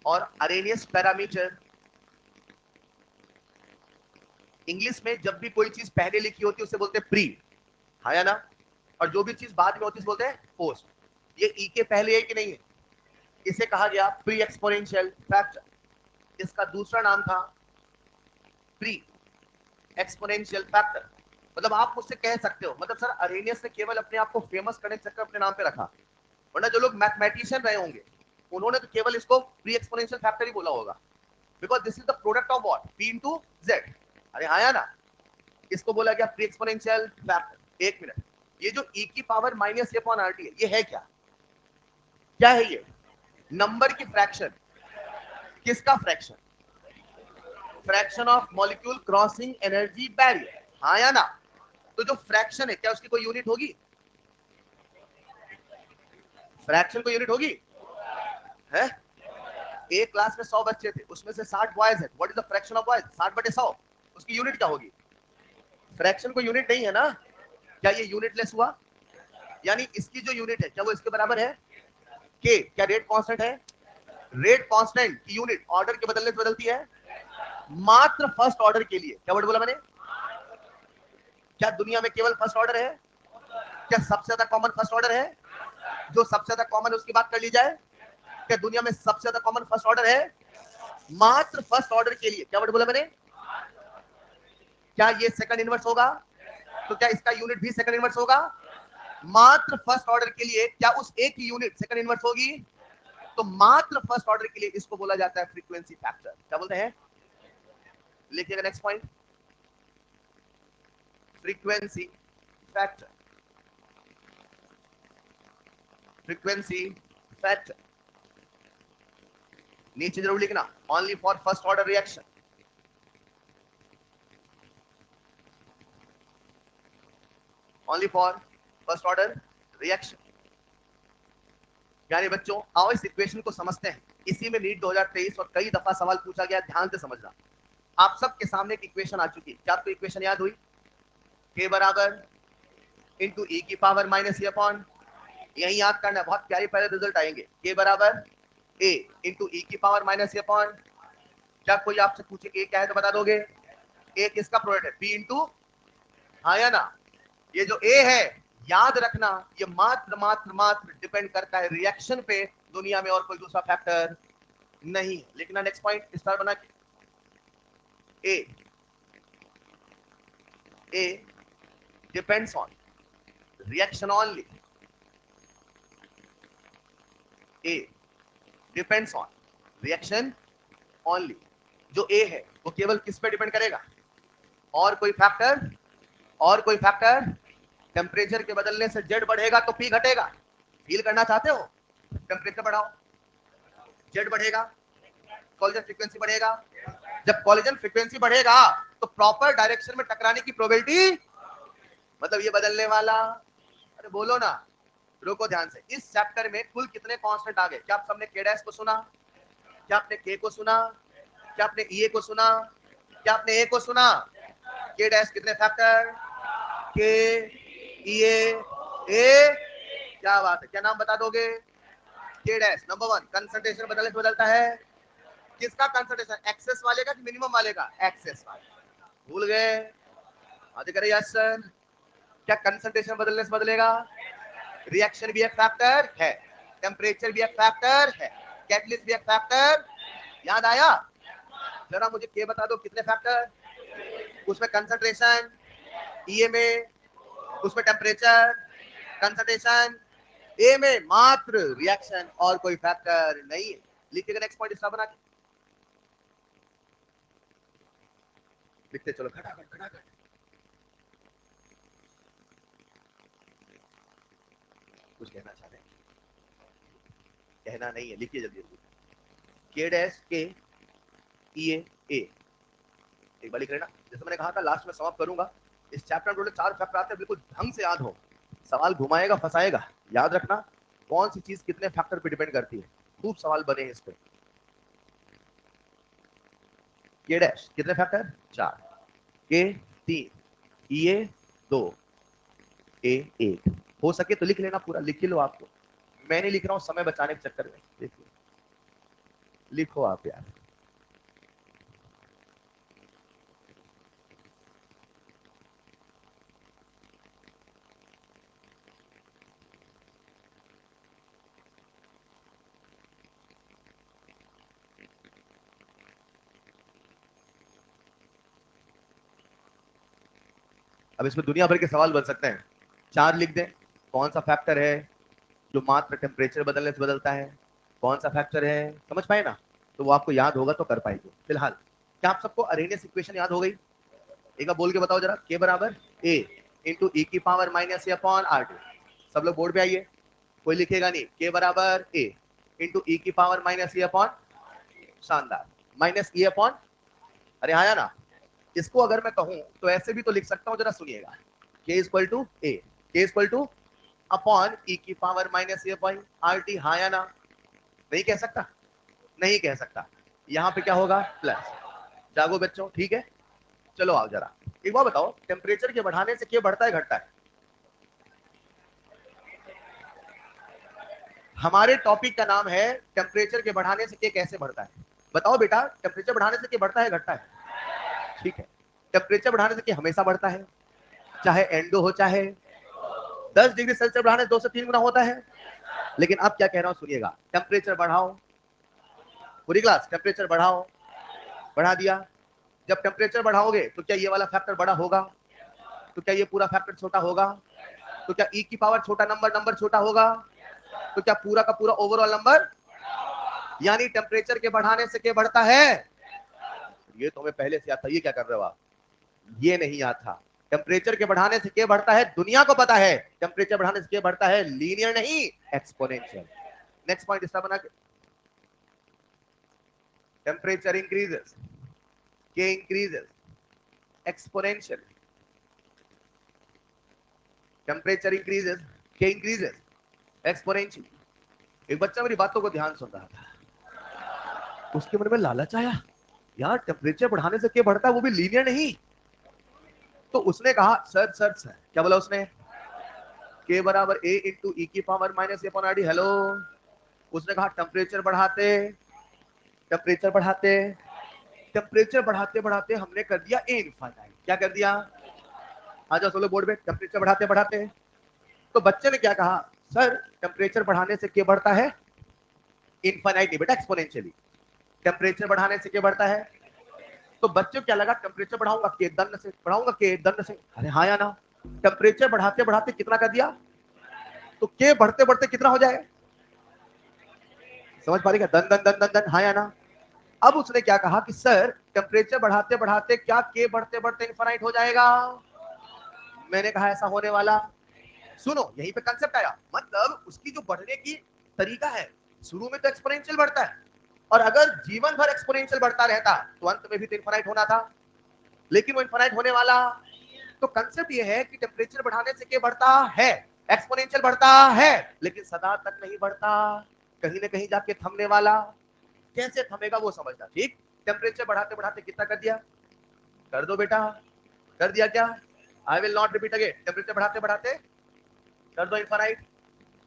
Speaker 1: और अरेनियस पैरामीटर, इंग्लिश में जब भी कोई चीज पहले लिखी होती है उसे बोलते हैं प्री, है ना? और जो भी चीज बाद में होती है उसे बोलते हैं पोस्ट। ये ई के पहले है कि नहीं है? इसे कहा गया प्री एक्सपोनेंशियल फैक्टर। इसका दूसरा नाम था प्री एक्सपोनेंशियल फैक्टर। मतलब आप मुझसे कह सकते हो मतलब सर अरेनियस ने केवल अपने आप को फेमस करने के चक्कर अपने नाम पे रखा, वरना जो लोग मैथमेटिशियन रहे होंगे उन्होंने तो केवल इसको प्री एक्सपोनेंशियल फैक्टर ही बोला होगा, because this is the product of what? P into Z. अरे हाँ ना, इसको बोला गया प्री एक्सपोनेंशियल फैक्टर। एक मिनट, ये जो e की पावर माइनस ए अपॉन आर टी है, ये है क्या? क्या है ये? नंबर की फ्रैक्शन। किसका fraction? Fraction of molecule crossing energy barrier, हाँ या ना? तो जो फ्रैक्शन है क्या उसकी कोई यूनिट होगी? फ्रैक्शन कोई यूनिट होगी? है? एक क्लास में 100 बच्चे थे, उसमें से 60 बॉयज है, what is the fraction of boys? 60 बटे 100, उसकी यूनिट क्या होगी? फ्रैक्शन को यूनिट नहीं है ना? क्या ये यूनिटलेस हुआ? यानी इसकी जो यूनिट है क्या वो इसके बराबर है? के। क्या रेट कांस्टेंट है? रेट कांस्टेंट की यूनिट ऑर्डर के बदलने से बदलती है, मात्र फर्स्ट ऑर्डर के लिए। क्या वर्ड बोला मैंने? क्या दुनिया में केवल फर्स्ट ऑर्डर है? क्या सबसे ज्यादा कॉमन फर्स्ट ऑर्डर है? जो सबसे ज्यादा कॉमन है उसकी बात कर ली जाए। क्या दुनिया में सबसे ज्यादा कॉमन फर्स्ट ऑर्डर है? मात्र फर्स्ट ऑर्डर के लिए। क्या वर्ड बोला मैंने? क्या ये सेकंड इनवर्स होगा? तो क्या इसका यूनिट भी सेकंड इनवर्स होगा? मात्र फर्स्ट ऑर्डर के लिए क्या उस एक की यूनिट सेकंड इनवर्स होगी? तो मात्र फर्स्ट ऑर्डर के लिए इसको बोला जाता है फ्रीक्वेंसी फैक्टर। क्या बोलते हैं? लिखिएगा next point, frequency factor. Frequency factor नीचे जरूर लिखना, only for first order reaction. Only for first order reaction. यानी बच्चों आओ इस इक्वेशन को समझते हैं। इसी में नीट 2023 और कई दफा सवाल पूछा गया, ध्यान से समझना। आप सबके सामने एक इक्वेशन आ चुकी है, क्या आपको इक्वेशन याद हुई? के बराबर इंटू ई की पावर माइनस ए अपॉन, यही याद करना है, बहुत प्यारे प्यारे रिजल्ट आएंगे। के बराबर ए इंटू ई की पावर माइनस ए अपॉन, क्या कोई आपसे पूछे ए क्या है तो बता दोगे? ए किसका प्रोडक्ट है? पी इंटू, हाँ या ना? ये जो ए है याद रखना, ये मात्र मात्र मात्र डिपेंड करता है रिएक्शन पे, दुनिया में और कोई दूसरा फैक्टर नहीं। लिखना नेक्स्ट पॉइंट स्टार बना के, a depends on reaction only. A depends on reaction only. जो ए है वो केवल किस पे डिपेंड करेगा? और कोई फैक्टर? और कोई फैक्टर? टेम्परेचर के बदलने से जेड बढ़ेगा तो पी घटेगा। फील करना चाहते हो? टेम्परेचर बढ़ाओ, जेड बढ़ेगा, कॉलिजन फ्रीक्वेंसी बढ़ेगा। जब कॉलिजन फ्रीक्वेंसी बढ़ेगा तो प्रॉपर डायरेक्शन में टकराने की प्रोबेबिलिटी, मतलब ये बदलने वाला। अरे बोलो ना, रुको ध्यान से। इस चैप्टर में कुल कितने कांस्टेंट आ गए? क्या आप सबने के डैश को सुना? क्या आपने के को सुना? क्या आपने ई को सुना? क्या आपने ए को सुना? के डैश कितने फैक्टर? के, ई, ए, क्या बात है, क्या नाम बता दोगे? के डैश नंबर 1। कंसंट्रेशन बदलने से बदलता है, किसका कंसंट्रेशन? एक्सेस वाले का कि मिनिमम वाले का? एक्सेस वाले। भूल गए? आगे करें यस सर। क्या कंसंट्रेशन बदलने से बदलेगा? रिएक्शन भी एक फैक्टर है, टेम्परेचर भी एक फैक्टर है, कैटलिस्ट भी एक फैक्टर। याद आया? जरा मुझे ये बता दो कितने फैक्टर? उसमें कंसंट्रेशन, ई में, उसमें टेम्परेचर, कंसंट्रेशन, ए में मात्र रिएक्शन और कोई फैक्टर नहीं है। लिखिएगा नेक्स्ट पॉइंट इसका बना के लिखते चलो खटाखट खटाखट। कुछ कहना चाहते हैं? कहना नहीं है, लिखिए जल्दी जल्दी। के डैश के ई ए, एक बार लिख लेना। जैसे मैंने कहा था लास्ट में समाप्त करूंगा, इस चैप्टर में 4 फैक्टर आते हैं, बिल्कुल ढंग से याद हो। सवाल घुमाएगा फंसाएगा, याद रखना कौन सी चीज कितने फैक्टर पे डिपेंड करती है। खूब सवाल बने हैं इस पे। के डैश कितने फैक्टर? 4, के 3, ई 2, ए 1। हो सके तो लिख लेना पूरा, लिख लो आपको। मैं नहीं लिख रहा हूं समय बचाने के चक्कर में। देखिए लिखो आप यार। अब इसमें दुनिया भर के सवाल बन सकते हैं। 4 लिख दें। कौन सा फैक्टर है जो मात्र टेम्परेचर बदलने से बदलता है? कौन सा फैक्टर है? समझ पाए ना? तो वो आपको याद होगा तो कर पाएंगे। फिलहाल क्या आप सबको अरेनियस इक्वेशन याद हो गई? एक बार बोल के बताओ जरा। के बराबर ए इंटू ई की पावर माइनस ए अपॉन आर टी। सब लोग बोर्ड पे आइए। कोई लिखेगा नहीं। के बराबर ए इंटू ई की पावर माइनस ए अपॉन, शानदार, माइनस ए अपॉन, अरे आया ना? इसको अगर मैं कहूं तो ऐसे भी तो लिख सकता हूं, जरा सुनिएगा। के इक्वल टू ए, के इक्वल टू अपॉन ई की पावर माइनस ए अपॉन आर टी। हाँ या ना? नहीं कह सकता? नहीं कह सकता। यहाँ पे क्या होगा? प्लस। जागो बच्चों, ठीक है। चलो आओ जरा एक बार बताओ, टेम्परेचर के बढ़ाने से क्या बढ़ता है घटता है? हमारे टॉपिक का नाम है टेम्परेचर के बढ़ाने से क्या कैसे बढ़ता है। बताओ बेटा, टेम्परेचर बढ़ाने से क्या बढ़ता है घटता है? ठीक है। टेम्परेचर बढ़ाने से क्या हमेशा बढ़ता है, चाहे एंडो हो चाहे 10 डिग्री सेल्सियस बढ़ाने से 2 से 3 गुना होता है। लेकिन अब क्या कह रहा हूं सुनिएगा। टेम्परेचर बढ़ाओ, पूरी क्लास टेम्परेचर बढ़ाओ, बढ़ा दिया। जब टेम्परेचर बढ़ाओगे तो क्या ये वाला फैक्टर बड़ा होगा? तो क्या ये पूरा फैक्टर छोटा होगा? तो क्या ई की पावर छोटा नंबर नंबर छोटा होगा? तो क्या पूरा का पूरा ओवरऑल नंबर, यानी टेम्परेचर के बढ़ाने से क्या बढ़ता है? ये तो हमें पहले से आता। ये क्या कर रहे हो आप? ये नहीं आता। टेम्परेचर के बढ़ाने से क्या बढ़ता है दुनिया को पता है। टेम्परेचर बढ़ाने से क्या बढ़ता है? लीनियर नहीं, एक्सपोनेंशियल। नेक्स्ट पॉइंट इसका बना के, टेम्परेचर इंक्रीजेस, के इंक्रीजेस एक्सपोनेंशियल। टेम्परेचर इंक्रीजेस, के इंक्रीजेस एक्सपोनेंशियल। एक बच्चा मेरी बातों को ध्यान सुन रहा था, उसके मन में लालच आया, यार टेम्परेचर बढ़ाने से क्या बढ़ता है, वो भी लीनियर नहीं। तो उसने कहा सर सर सर, क्या बोला उसने? के बराबर ए इंटू ई की पावर माइनस ए अपॉन आर डी। हेलो, उसने कहा टेम्परेचर बढ़ाते, टेम्परेचर बढ़ाते, टेम्परेचर बढ़ाते बढ़ाते हमने कर दिया ए इनफाइनाइट। क्या कर दिया? आ जाओ सोलो बोर्ड पे। टेम्परेचर बढ़ाते बढ़ाते, तो बच्चे ने क्या कहा? सर टेम्परेचर बढ़ाने से क्या बढ़ता है? इनफाइनाइट नहीं बेटा, एक्सपोनेंशियली। टेम्परेचर बढ़ाने से क्या बढ़ता है? तो बच्चों को क्या लगा? टेम्परेचर बढ़ाऊंगा के दंड से, बढ़ाऊंगा के दंड से। अरे हाँ या ना? टेम्परेचर बढ़ाते बढ़ाते कितना कर दिया? तो के बढ़ते बढ़ते कितना हो जाएगा? समझ पा रही क्या? दन दन दन दन दन, हाँ या ना? अब उसने क्या कहा कि सर टेम्परेचर बढ़ाते बढ़ाते क्या के बढ़ते बढ़ते इनफाइनाइट हो जाएगा? मैंने कहा ऐसा होने वाला। सुनो, यहीं पे कंसेप्ट आया। मतलब उसकी जो बढ़ने की तरीका है, शुरू में तो एक्सपोनेंशियल बढ़ता है, और अगर जीवन भर एक्सपोनेंशियल बढ़ता रहता तो अंत में भी तो इनफाइनाइट होना था। लेकिन वो इनफाइनाइट होने वाला। तो कंसेप्ट ये है कि टेम्परेचर बढ़ाने से क्या बढ़ता है? एक्सपोनेंशियल बढ़ता है, लेकिन सदा तक नहीं बढ़ता, कहीं ना कहीं जाके थमने वाला। कैसे थमेगा वो समझना। ठीक, टेम्परेचर बढ़ाते बढ़ाते कितना कर दिया? कर दो बेटा। कर दिया क्या? आई will not repeat again. Temperature बढ़ाते बढ़ाते कर दो infinite,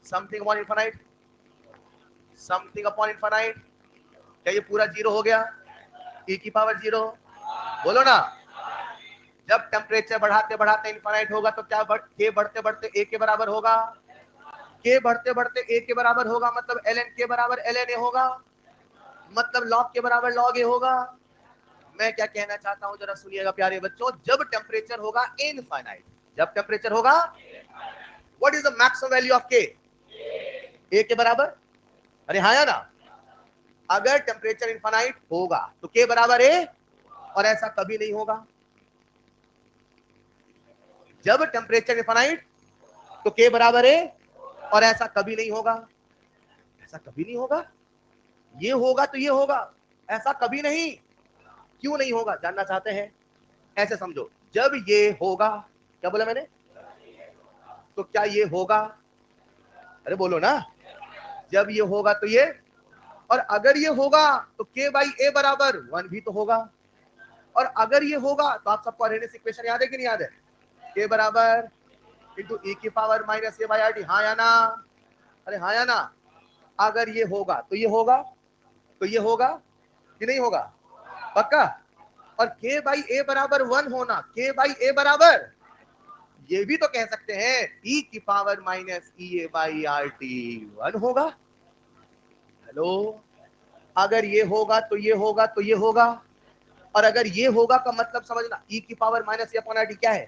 Speaker 1: something upon infinite, something upon infinite. क्या ये पूरा जीरो हो गया? ई की पावर जीरो, बोलो ना। जब टेम्परेचर बढ़ाते बढ़ाते इनफाइनाइट होगा तो क्या के बढ़ते बढ़ते ए के बराबर होगा, के बढ़ते बढ़ते ए के बराबर होगा, मतलब एल एन के बराबर एल एन ए होगा, मतलब लॉग के बराबर लॉग ए होगा। मैं क्या कहना चाहता हूं जरा सुनिएगा प्यारे बच्चों, जब टेम्परेचर होगा इनफाइनाइट, जब टेम्परेचर होगा, what is the maximum value of के, ए के बराबर, अरे हाँ या ना, अगर टेम्परेचर इनफाइनाइट होगा तो के बराबर ए, और ऐसा कभी नहीं होगा। जब टेम्परेचर इनफाइनाइट तो के बराबर ए, और ऐसा कभी नहीं होगा, ऐसा कभी नहीं होगा। ये होगा तो ये होगा, ऐसा कभी नहीं। क्यों नहीं होगा जानना चाहते हैं? ऐसे समझो, जब ये होगा, क्या बोला मैंने, तो क्या ये होगा, अरे बोलो ना, जब ये होगा तो ये, और अगर ये होगा तो के बाई ए बराबर 1 भी तो होगा, और अगर ये होगा तो आप सबको अरेनियस इक्वेशन याद है कि नहीं याद है, के बराबर इंटू ई की power minus a by R T, हाँ या ना, अरे हाँ या ना। अगर ये होगा तो ये होगा, तो ये होगा कि नहीं होगा, पक्का। और के बाई ए बराबर 1 होना, के बाई ए बराबर, ये भी तो कह सकते हैं ई की power minus E A by R T 1 होगा। हेलो, अगर ये होगा तो ये होगा तो ये होगा, और अगर ये होगा का मतलब समझना, ई की पावर माइनस ए अपॉन आर टी क्या है,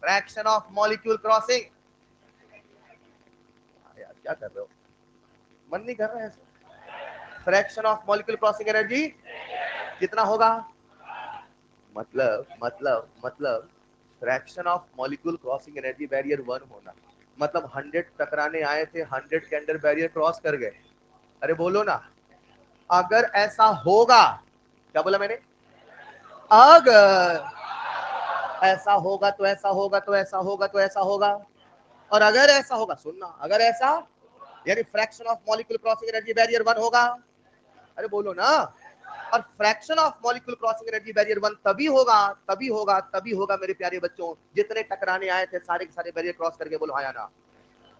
Speaker 1: फ्रैक्शन ऑफ मॉलिक्यूल क्रॉसिंग। यार क्या कर रहे हो, मन नहीं कर रहा है, fraction of molecule crossing energy कितना होगा, मतलब fraction of molecule crossing energy barrier 1 होना, मतलब 100 टकराने आए थे, 100 के अंदर बैरियर क्रॉस कर गए। अरे बोलो ना, अगर ऐसा होगा, क्या बोला मैंने, अगर ऐसा होगा तो ऐसा होगा तो ऐसा होगा तो ऐसा होगा, और अगर ऐसा होगा, सुनना, अगर ऐसा, यानी fraction of molecule crossing energy barrier 1 होगा, अरे बोलो ना, और fraction of molecule crossing energy barrier 1 तभी होगा, तभी होगा, तभी होगा मेरे प्यारे बच्चों, जितने टकराने आए थे सारे के सारे बैरियर क्रॉस करके, बोलो हाँ या ना,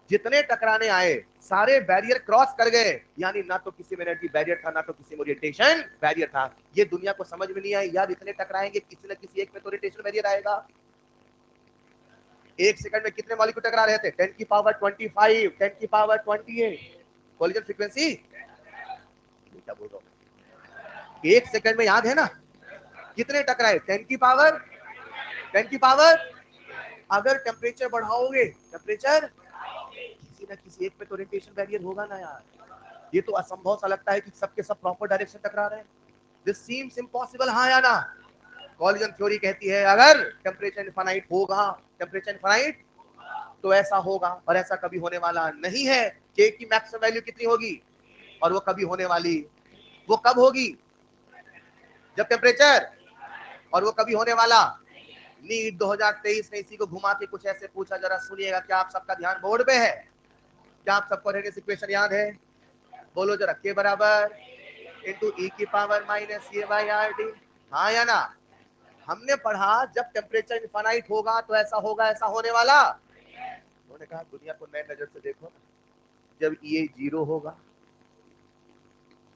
Speaker 1: जितने टकराने आए सारे बैरियर क्रॉस कर गए, यानी ना तो किसी में एनर्जी बैरियर था, ना तो किसी में ओरिएंटेशन बैरियर था। ये दुनिया को समझ में नहीं आई यार, इतने टकराएंगे किसी न किसी एक में तो ओरिएंटेशन बैरियर आएगा। एक सेकंड में कितने मॉलिक्यूल टकरा रहे थे, 10 की पावर 25, 10 की पावर 28 कॉलिजन फ्रीक्वेंसी, क्या बोल रहा हूं, एक सेकंड में याद है ना, कितने टकराए, 10 की पावर, 10 की पावर, अगर टेम्परेचर बढ़ाओगे, टेम्परेचर, किसी ना किसी एक पे तो ओरिएंटेशन बैरियर होगा ना यार। ये तो असंभव सा लगता है कि सबके सब प्रॉपर डायरेक्शन टकरा रहे हैं, दिस सीम्स इम्पॉसिबल, हाँ या ना। कॉलिजन थ्योरी कहती है अगर टेम्परेचर इनफाइनाइट होगा, टेम्परेचर इनफाइनाइट, तो ऐसा होगा, और ऐसा कभी होने वाला नहीं है। के की मैक्सिमम वैल्यू कितनी होगी, और वो कभी होने वाली, वो कब होगी, जब टेम्परेचर, और वो कभी होने वाला, नीट 2023 ने इसी को घुमा के कुछ ऐसे पूछा, जरा सुनिएगा, क्या आप सबका ध्यान बोर्ड पे है, क्या आप सबको रेडियस इक्वेशन याद है, बोलो जरा, के बराबर इंटू ई की power minus a by R T, हाँ या ना। हमने पढ़ा जब टेम्परेचर इनफाइनाइट होगा तो ऐसा होगा, ऐसा होने वाला। उन्होंने कहा दुनिया को नए नजर से देखो, जब ये जीरो होगा,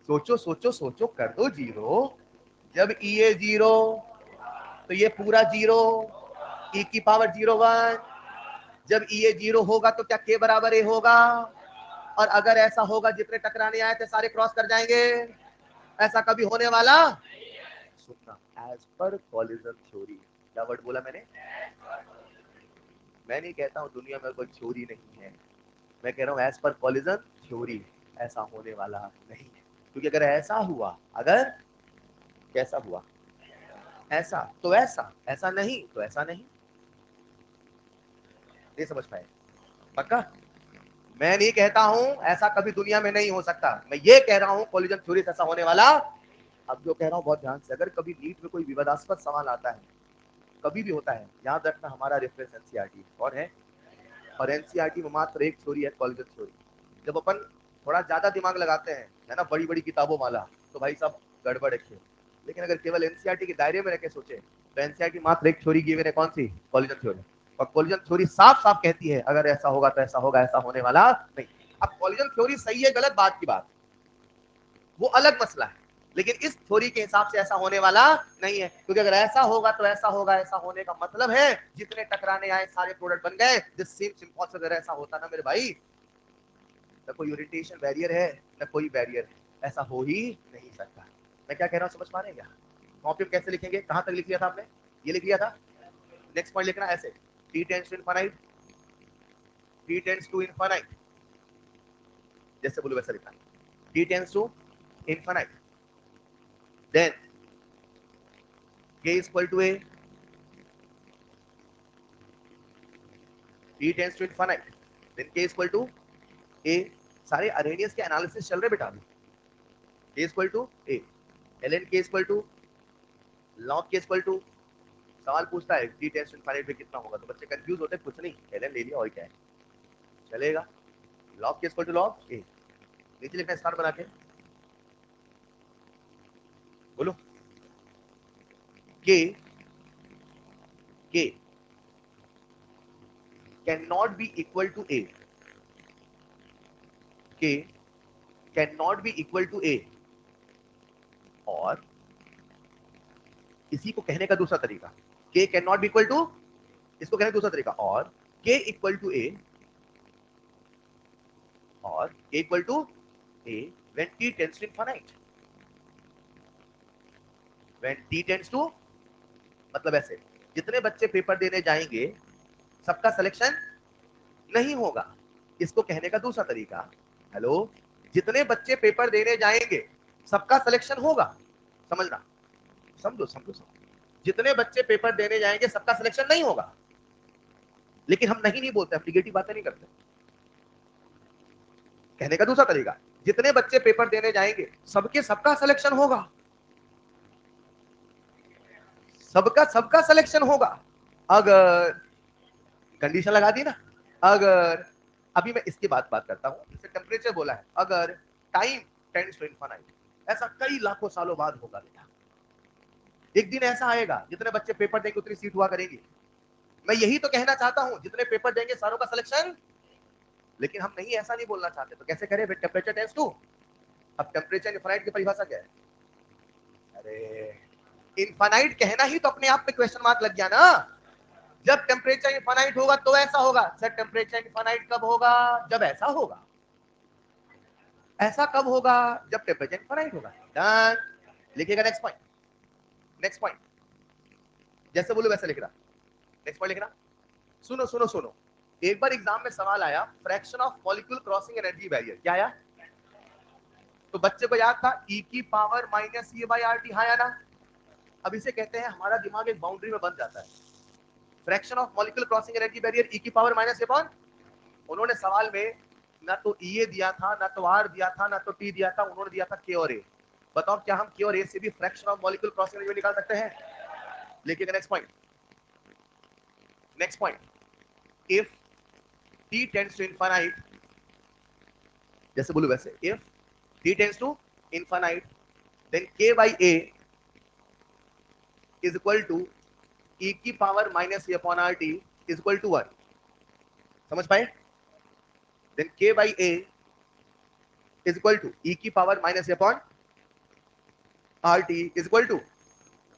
Speaker 1: सोचो सोचो सोचो, कर दो जीरो, जब ये जीरो तो ये पूरा जीरो, ई की पावर 01, जब ये जीरो होगा तो क्या के बराबर ए होगा, और अगर ऐसा होगा जितने टकराने आए थे सारे क्रॉस कर जाएंगे, ऐसा कभी होने वाला, सुनना, एज पर कॉलिजन थ्योरी, क्या वर्ड बोला मैंने, मैं नहीं कहता हूं दुनिया में कोई थ्योरी नहीं है, मैं कह रहा हूं एज पर कॉलिजन थ्योरी, ऐसा होने वाला नहीं है, क्योंकि अगर ऐसा हुआ, अगर कैसा हुआ, ऐसा तो ऐसा, ऐसा नहीं तो ऐसा नहीं, ये समझ पाए, पक्का। मैं नहीं कहता हूं ऐसा कभी दुनिया में नहीं हो सकता, मैं ये कह रहा हूं कॉलिजन थ्योरी ऐसा होने वाला। अब जो कह रहा हूं बहुत ध्यान से, अगर कभी नीट में कोई विवादास्पद सवाल आता है, कभी भी होता है, याद रखना हमारा रेफरेंस एनसीईआरटी कौन है, और एनसीईआरटी में मात्र एक थ्योरी है, कॉलिजन थ्योरी। जब अपन थोड़ा ज्यादा दिमाग लगाते हैं, है ना, बड़ी बड़ी किताबों वाला, तो भाई सब गड़बड़ है खेल। लेकिन अगर केवल एनसीईआरटी के दायरे में रह के सोचे, तो एनसीईआरटी मात्र एक थ्योरी गिवन है, कौन सी, कॉलिजन थ्योरी। और कॉलिजन थ्योरी साफ साफ कहती है अगर ऐसा होगा तो ऐसा होगा, ऐसा होने वाला नहीं। अब कॉलिजन थ्योरी सही है गलत बात की बात, वो अलग मसला है, लेकिन इस थ्योरी के हिसाब से ऐसा होने वाला नहीं है, क्योंकि अगर ऐसा होगा तो ऐसा होगा, ऐसा होने का मतलब है जितने टकराने आए सारे प्रोडक्ट बन गए। This seems impossible. अगर ऐसा होता ना मेरे भाई, न कोई ओरिएंटेशन बैरियर है न कोई बैरियर है, ऐसा हो ही नहीं सकता। मैं क्या कह रहा हूं समझ पा रहे हैं क्या? कॉपी में कैसे लिखेंगे, कहां तक लिख लिया था आपने? ये लिख लिया था। नेक्स्ट पॉइंट लिखना ऐसे, t tends to infinite, t tends to infinite, जैसे बोलो वैसा लिखना, t tends to infinite, then k is equal to a, t tends to infinite, then k is equal to a। सारे अरेनियस के analysis चल रहे बेटा अभी। k is equal to a, ln k is equal to log k is equal to, सवाल पूछता है t tends to infinite में कितना होगा, तो बच्चे कंफ्यूज होते हैं, कुछ नहीं, ln ले लिया और क्या है, चलेगा। log k is equal to log a, नीचे लिखना स्टार बना के, बोलो k cannot be equal to a, k cannot be equal to a, और इसी को कहने का दूसरा तरीका, k cannot be equal to, इसको कहने का दूसरा तरीका, और k equal to a, और k equal to a when t tends to infinite, when t tends to, मतलब ऐसे, जितने बच्चे पेपर देने जाएंगे सबका सिलेक्शन नहीं होगा, इसको कहने का दूसरा तरीका, हेलो, जितने बच्चे पेपर देने जाएंगे सबका सिलेक्शन होगा, समझना, समझो समझो समझो, जितने बच्चे पेपर देने जाएंगे सबका सिलेक्शन नहीं होगा, लेकिन हम नहीं बोलते, हम निगेटिव बातें नहीं करते। कहने का दूसरा तरीका, जितने बच्चे पेपर देने जाएंगे सबके सबका सिलेक्शन होगा, सबका सबका सिलेक्शन होगा, अगर कंडीशन लगा दी ना, अगर, अभी मैं इसकी बात करता हूं, जैसे टेम्परेचर बोला है, अगर टाइम टेंड्स टू इनफाइनाइट, ऐसा कई लाखों सालों बाद होगा बेटा, एक दिन ऐसा आएगा जितने बच्चे पेपर देंगे उतनी सीट हुआ करेगी। मैं यही तो कहना चाहता हूं, जितने पेपर देंगे सारों का सिलेक्शन, लेकिन हम नहीं, ऐसा नहीं बोलना चाहते, तो कैसे करें? टेम्परेचर टेंड्स टू, अब टेम्परेचर इनफाइनाइट की परिभाषा क्या है? अरे इनफाइनाइट कहना ही तो अपने आप में क्वेश्चन मार्क लग गया ना। जब टेम्परेचर इनफाइनाइट होगा तो ऐसा होगा। सर टेम्परेचर इनफाइनाइट कब होगा? जब ऐसा होगा। ऐसा कब होगा? जब टेम्परेचर इनफाइनाइट होगा। डन। लिखिएगा नेक्स्ट पॉइंट, नेक्स्ट पॉइंट, जैसे बोलो वैसे लिख रहा। नेक्स्ट पॉइंट लिखना, सुनो सुनो सुनो, एक बार एग्जाम में सवाल आया, fraction of molecule crossing energy barrier, क्या आया? तो बच्चे को याद था e की पावर माइनस ये बाई आर टी, हाँ या ना? अब इसे कहते हैं, हमारा दिमाग एक बाउंड्री में बन जाता है, fraction of molecule crossing energy barrier e की पावर माइनस अपॉन, उन्होंने सवाल में ना तो ई दिया था, ना तो आर दिया था, ना तो टी दिया था, उन्होंने दिया था के और ए। बताओ क्या हम के और ए से भी fraction of molecule crossing energy निकाल सकते हैं? लिखिएगा next point, next point, if t tends to infinite, जैसे बोलो वैसे, if t tends to infinite, then k by a is equal to e की power minus A upon R T is equal to 1, समझ पाए? Then k by a is equal to e की power minus A upon R T is equal to,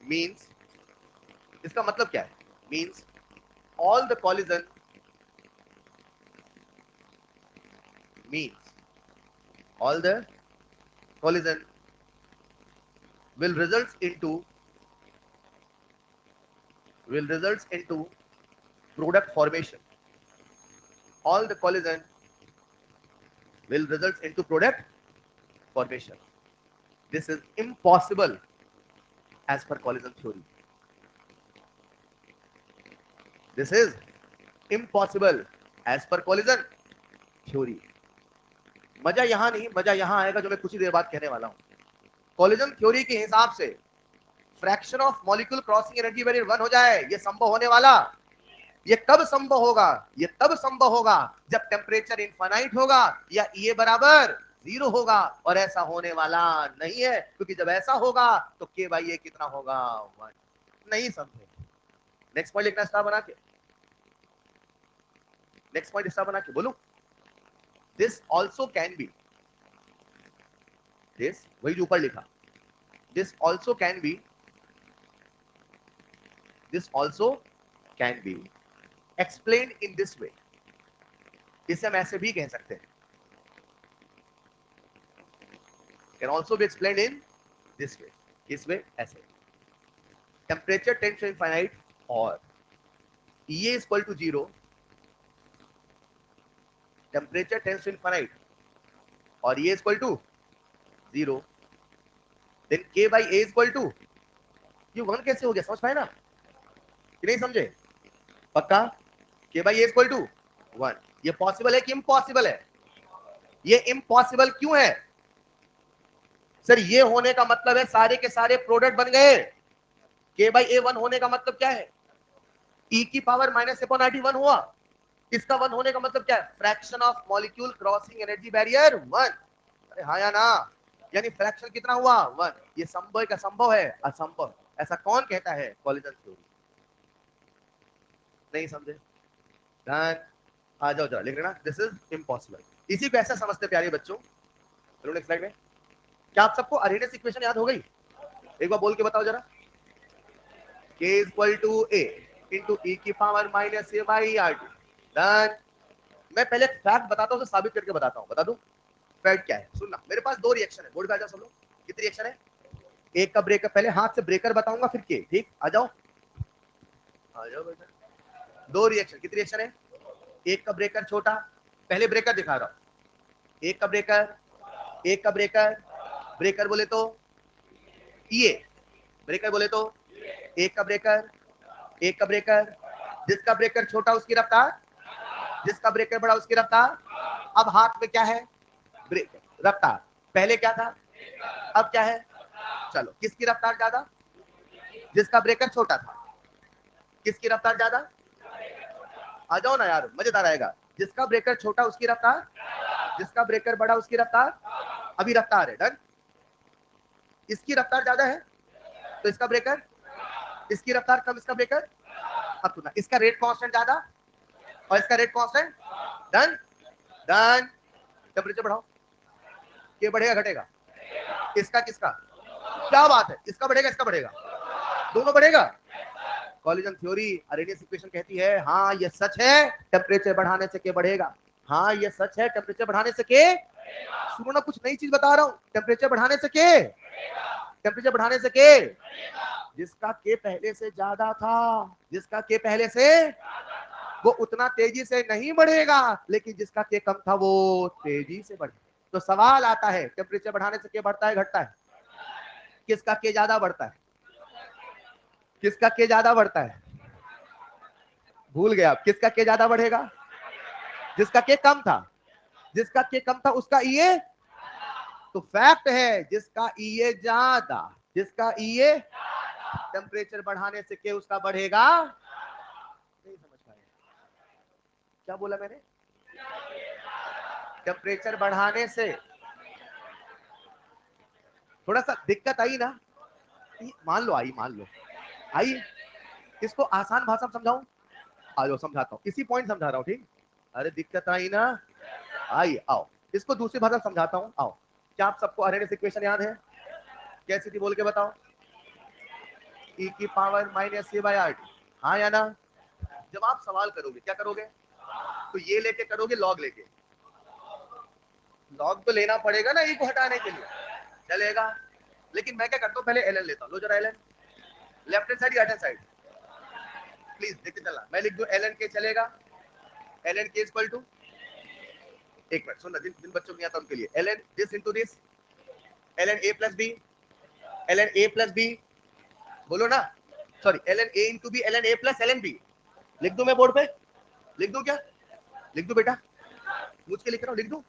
Speaker 1: means, इसका मतलब क्या है? Means all the collision, means all the collision will results into, will results into product formation, all the collision will results into product formation. This is impossible as per collision theory. This is impossible as per collision theory. मजा यहां नहीं, मजा यहां आएगा जो मैं कुछ ही देर बाद कहने वाला हूं। कॉलिजन थ्योरी के हिसाब से fraction of molecule crossing energy barrier 1 हो जाए, ये संभव होने वाला, ये कब संभव होगा? ये तब संभव होगा जब टेम्परेचर इनफाइनाइट होगा या ए बराबर 0 होगा, और ऐसा होने वाला नहीं है, क्योंकि जब ऐसा होगा तो के बाई ए कितना होगा? 1। नहीं समझे? नेक्स्ट पॉइंट लिखना स्टार बना के, नेक्स्ट पॉइंट स्टार बना के बोलो, this also can be, this वही जो ऊपर लिखा, this also can be explained in this way. इसे हम ऐसे भी कह सकते हैं, can also be explained in this way. इस way ऐसे, temperature tends to infinite और EA is equal to 0, temperature tends to infinite और EA is equal to 0, then K by A is equal to, ये 1 कैसे हो गया, समझ पाए ना कि नहीं समझे? पक्का? K by A is equal to 1, ये पॉसिबल है कि इम्पॉसिबल है? ये इम्पॉसिबल क्यों है सर? ये होने का मतलब है सारे के सारे प्रोडक्ट बन गए। K by A 1 होने का मतलब क्या है? E की पावर माइनस अपॉन RT 1 हुआ। इसका 1 होने का मतलब क्या है? Fraction of molecule crossing energy barrier 1। अरे हाँ या ना? यानी फ्रैक्शन कितना हुआ? 1। ये संभव का संभव है? असंभव। ऐसा कौन कहता है? Collision theory. नहीं समझे? डन। आ जाओ जरा लिख लेना, दिस इज इम्पॉसिबल। इसी को ऐसा समझते प्यारे बच्चों। चलो नेक्स्ट स्लाइड में। क्या आप सबको अरेनियस इक्वेशन याद हो गई? एक बार बोल के बताओ जरा। K is equal to A into E की power minus A by RT। Done. मैं पहले फैक्ट बताता हूँ, साबित करके बताता हूँ। बता दूं फैक्ट क्या है? सुनना, मेरे पास दो रिएक्शन है। बोर्ड पे आ जाओ सब लोग। कितनी रिएक्शन है? एक का ब्रेकर, पहले हाथ से ब्रेकर बताऊंगा फिर के, ठीक? आ जाओ आ जाओ बेटा। दो रिएक्शन। कितनी रिएक्शन है? एक का ब्रेकर छोटा, पहले ब्रेकर दिखा रहा हूं। एक का ब्रेकर, एक का ब्रेकर, ब्रेकर बोले तो ये, ब्रेकर बोले तो एक का ब्रेकर, एक का ब्रेकर, जिसका ब्रेकर छोटा उसकी रफ्तार, जिसका ब्रेकर बड़ा उसकी रफ्तार। अब हाथ में क्या है? ब्रेकर, रफ्तार। पहले क्या था, अब क्या है? चलो, किसकी रफ्तार ज्यादा? जिसका ब्रेकर छोटा था। किसकी रफ्तार ज्यादा? आ जाओ ना यार, मजेदार आएगा। जिसका ब्रेकर छोटा उसकी रफ्तार, जिसका ब्रेकर बड़ा उसकी रफ्तार। अभी रफ्तार है, डन। इसकी रफ्तार ज्यादा है तो इसका ब्रेकर, इसकी रफ्तार कम, इसका ब्रेकर। अब सुना, इसका रेट कांस्टेंट ज्यादा और इसका rate constant, done. Done. Temperature बढ़ाओ, ये बढ़ेगा घटेगा? इसका किसका? क्या बात है, इसका बढ़ेगा इसका बढ़ेगा, दोनों बढ़ेगा। कॉलिजन थ्योरी, अरेनियस इक्वेशन कहती है हाँ ये सच है, टेम्परेचर बढ़ाने से के बढ़ेगा। हाँ ये सच है, टेम्परेचर बढ़ाने से के, सुनो ना कुछ नई चीज बता रहा हूं, टेम्परेचर बढ़ाने से के, टेम्परेचर बढ़ाने से के, जिसका के पहले से ज्यादा था, जिसका के पहले से, वो उतना तेजी से नहीं बढ़ेगा, लेकिन जिसका के कम था वो तेजी से बढ़ेगा। तो सवाल आता है, टेम्परेचर बढ़ाने से के बढ़ता है घटता है? किसका के ज्यादा बढ़ता है? किसका के ज्यादा बढ़ता है? भूल गया आप, किसका के ज्यादा बढ़ेगा? जिसका के कम था। जिसका के कम था उसका ईए, तो फैक्ट है जिसका ईए ज्यादा, जिसका ईए, टेम्परेचर बढ़ाने से के उसका बढ़ेगा। नहीं समझ पाए? क्या बोला मैंने? टेम्परेचर बढ़ाने से थोड़ा सा दिक्कत आई ना? मान लो आई, मान लो आई। इसको आसान भाषा में समझाऊं? आ जाओ समझाता हूँ, इसी पॉइंट समझा रहा हूँ, ठीक? अरे दिक्कत आई ना? आई, आओ इसको दूसरी भाषा में समझाता हूँ, आओ। क्या आप सबको अरेनियस इक्वेशन याद है? कैसी थी बोल के बताओ। ई की पावर माइनस ए बाय आर टी, हाँ या ना? जब आप सवाल करोगे क्या करोगे? तो ये लेके करोगे लॉग लेके, लॉग तो लेना पड़ेगा ना ई को हटाने के लिए, चलेगा। लेकिन मैं क्या करता हूँ, पहले एल लेता हूँ। लो जरा L, left hand side, right hand side, please देखते चलना। मैं लिख दूं एल के, चलेगा? एल एन के इक्वल टू, एक मिनट सुनना, जिन बच्चों को नहीं आता उनके लिए, L N this into this, L N A plus B, L N A plus B, बोलो ना, sorry L N A into B, L N A plus L N B. लिख दूं मैं बोर्ड पे? लिख दूं क्या? लिख दूं बेटा? पूछ के लिख रहा हूं, लिख दूं?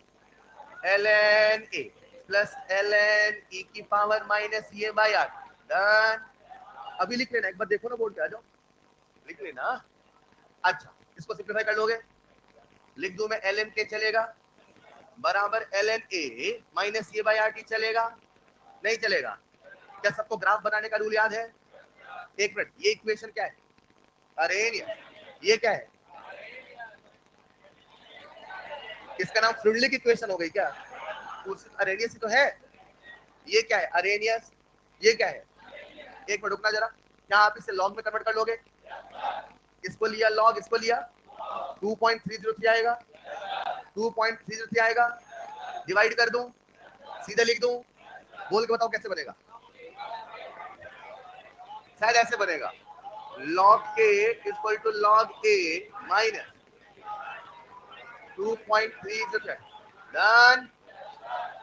Speaker 1: L N A plus L N E की पावर माइनस ये बाई आर, डन। अभी लिख लेना, एक बार देखो ना बोर्ड पे, आ जाओ लिख लेना। अच्छा, इसको सिंप्लीफाई कर लोगे? लिख दूं मैं एल एन के, चलेगा? बराबर एल एन ए माइनस ये बाई आर टी, चलेगा? नहीं चलेगा? क्या सबको ग्राफ बनाने का रूल याद है? एक मिनट, ये इक्वेशन क्या है? अरेनियस। ये क्या है? इसका नाम फ्लूइडिक इक्वेशन हो गई क्या? अरेनियस ही तो है। ये क्या है? अरेनियस। ये क्या है? एक मिनट रुकना जरा, क्या आप इसे लॉग में कन्वर्ट कर लोगे? इसको लिया लॉग, इसको लिया 2.303 आएगा, 2.303 आएगा, डिवाइड कर दूं, सीधे लिख दूं, बोल के बताओ कैसे बनेगा? शायद ऐसे बनेगा, log k equal to log a minus 2.3, done.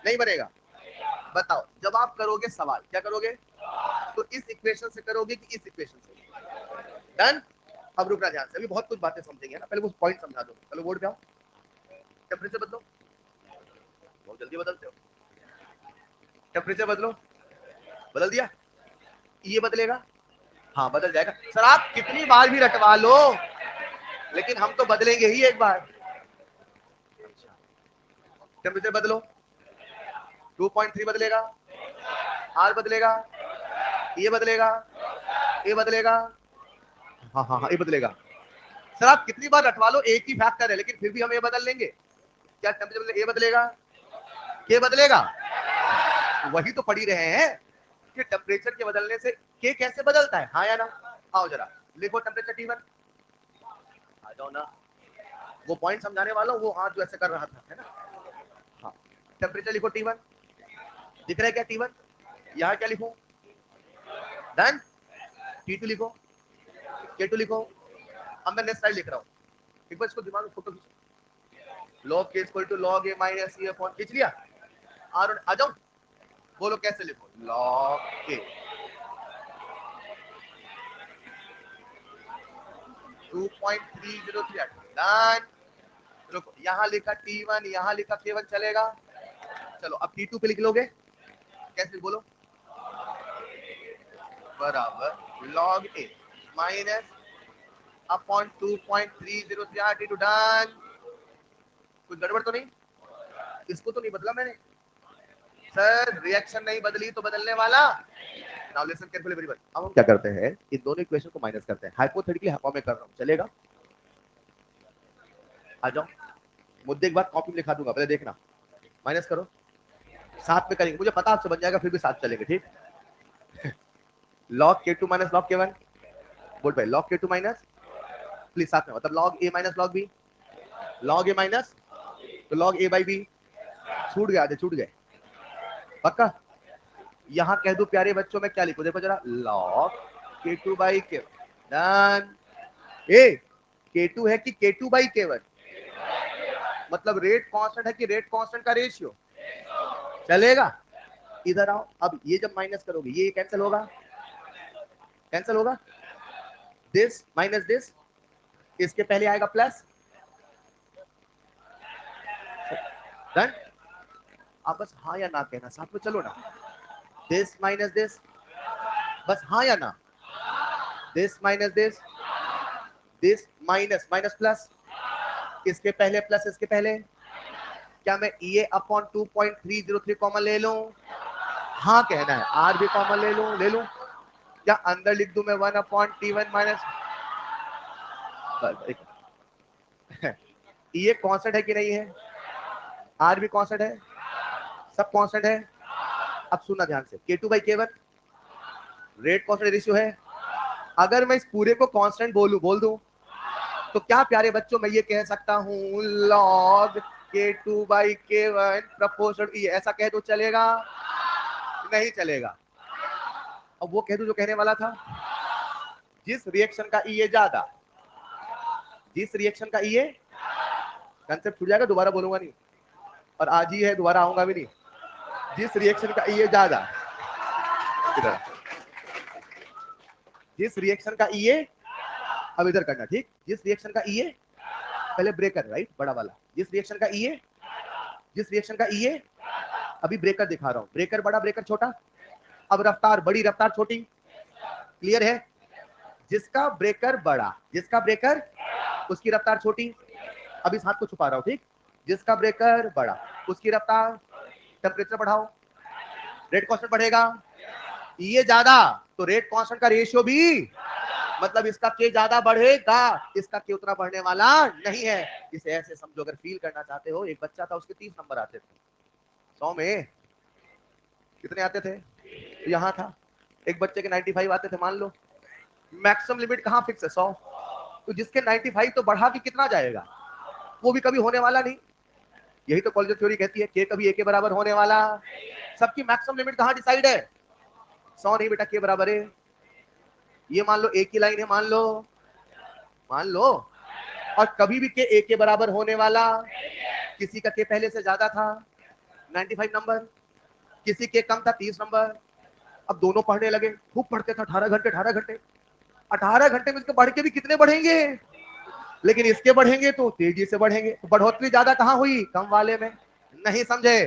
Speaker 1: नहीं बनेगा? बताओ, जब आप करोगे सवाल क्या करोगे, तो इस इक्वेशन से करोगे कि इस इक्वेशन से? डन। अब रुकना ध्यान से, अभी बहुत कुछ बातें समझेंगे ना, पहले वो पॉइंट समझा दो। चलो बोर्ड पे आओ, टेम्परेचर बदलो, बहुत जल्दी बदलते हो, टेम्परेचर बदलो, बदल दिया, ये बदलेगा, हाँ बदल जाएगा। सर आप कितनी बार भी रटवा लो, लेकिन हम तो बदलेंगे ही एक बार। टेम्परेचर बदलो, 2.3 बदलेगा, आर बदलेगा, ये बदलेगा, ये बदलेगा, हाँ हाँ हाँ ये बदलेगा। सर आप कितनी बार रटवा लो, एक ही फैक्टर है, लेकिन फिर भी हम ये बदल लेंगे। क्या टेम्परेचर ये बदलेगा, के बदलेगा? वही तो पढ़ी रहे हैं कि टेम्परेचर के बदलने से के कैसे बदलता है, हाँ या ना? आओ जरा लिखो टेम्परेचर T1, आ जाओ ना, वो पॉइंट समझाने वाला वो हाथ जो ऐसे कर रहा था, है ना? हाँ, टेम्परेचर लिखो T1, दिख रहा है क्या T1? यहाँ क्या लिखो, डन। T2 लिखो, K2 लिखो। अब मैं नेक्स्ट स्लाइड लिख रहा हूँ, एक बार इसको दिमाग में फोटो खींचो, log k equal to log a minus e upon, खींच लिया? आ जाओ, बोलो कैसे लिखो, log k 2.303, डन। रुको, यहाँ लिखा T1, यहाँ लिखा K1, चलेगा? चलो अब T2 पे लिख लोगे, कैसे बोलो, बराबर log a minus upon 2.303 T2, done. कुछ गड़बड़ तो नहीं? इसको तो नहीं बदला मैंने सर, रिएक्शन नहीं बदली तो बदलने वाला। Now listen carefully very well. अब हम क्या करते हैं, इन दोनों इक्वेशन को माइनस करते हैं, हाइपोथेटिकली फॉर्म में कर रहा हूं, चलेगा? आ जाओ, मुद्दे एक बार कॉपी में लिखा दूंगा, पहले देखना, माइनस करो, साथ में करेंगे, मुझे पता आपसे बन जाएगा, फिर भी साथ चलेंगे, ठीक? log k2 minus log k1, बोल भाई log k2 माइनस, प्लीज साथ में, मतलब log a minus log b, log a minus तो log a by b, छूट गया, आधे छूट गए, पक्का? यहाँ कह दो प्यारे बच्चों, में क्या लिखो, देखो जरा, log k2 by k1, done. A k2 है कि k2 by k1, मतलब रेट कांस्टेंट है कि रेट कांस्टेंट का रेशियो, चलेगा? इधर आओ, अब ये जब माइनस करोगे ये कैंसिल होगा, कैंसिल होगा, दिस माइनस दिस, इसके पहले आएगा प्लस, डन। आप बस हाँ या ना कहना, साथ में चलो ना, दिस माइनस दिस, बस हाँ या ना, this minus this minus minus plus, इसके पहले प्लस, इसके पहले, क्या मैं ये अपॉन 2.303 कॉमन ले लूं? हाँ कहना है, आर भी कॉमन ले लूं, ले लूं? क्या अंदर लिख दूं मैं 1/T1 माइनस, ये कांस्टेंट है कि नहीं है? आर भी कांस्टेंट है, सब कांस्टेंट है। अब सुनना ध्यान से, K2 by K1 rate constant ratio है, अगर मैं इस पूरे को कांस्टेंट बोल दूं, तो क्या प्यारे बच्चों मैं ये कह सकता हूं log K2 by K1 proportional E, ऐसा कह दो, चलेगा? नहीं चलेगा। अब वो कह दो जो कहने वाला था, जिस रिएक्शन का E ज्यादा, जिस रिएक्शन का E, कंसेप्ट छूट जाएगा, दोबारा बोलूंगा नहीं, और आज ही है, दोबारा आऊंगा भी नहीं। जिस रिएक्शन का E ज्यादा, जिस रिएक्शन का E, अब इधर करना, ठीक? जिस रिएक्शन का E, पहले ब्रेकर, राइट, बड़ा वाला, जिस रिएक्शन का E, जिस रिएक्शन का E, अभी ब्रेकर दिखा रहा हूं, ब्रेकर बड़ा, ब्रेकर छोटा, अब रफ्तार बड़ी, रफ्तार छोटी, क्लियर है? जिसका ब्रेकर बड़ा, जिसका ब्रेकर, उसकी रफ्तार छोटी, अब इस हाथ को छुपा रहा हूं, ठीक? जिसका ब्रेकर बड़ा, उसकी रफ्तार, टेम्परेचर बढ़ाओ, रेट कांस्टेंट बढ़ेगा, ये ज्यादा तो रेट कांस्टेंट का रेशियो भी, मतलब इसका के ज्यादा बढ़ेगा, इसका के उतना बढ़ने वाला नहीं है। इसे ऐसे समझो, अगर फील करना चाहते हो, एक बच्चा था उसके 30 नंबर आते थे 100 में, कितने आते थे? तो यहाँ था, एक बच्चे के 95 आते थे मान लो, मैक्सिमम लिमिट कहाँ फिक्स है 100, तो जिसके 95 तो बढ़ा भी कितना जाएगा, वो भी कभी होने वाला नहीं। यही तो कॉलेज थ्योरी कहती है के कभी ए के बराबर होने वाला, सबकी मैक्सिमम लिमिट कहाँ डिसाइड है 100 नहीं बेटा, के बराबर है। ये मान लो एक ही लाइन है, मान लो, और कभी भी के ए के बराबर होने वाला, किसी का के पहले से ज्यादा था 95 नंबर, किसी के कम था 30 नंबर। अब दोनों पढ़ने लगे, खूब पढ़ते थे 18 घंटे 18 घंटे, 18 घंटे में इसके बढ़ के भी कितने बढ़ेंगे, लेकिन इसके बढ़ेंगे तो तेजी से बढ़ेंगे, तो बढ़ोतरी ज्यादा कहां हुई, कम वाले में। नहीं समझे,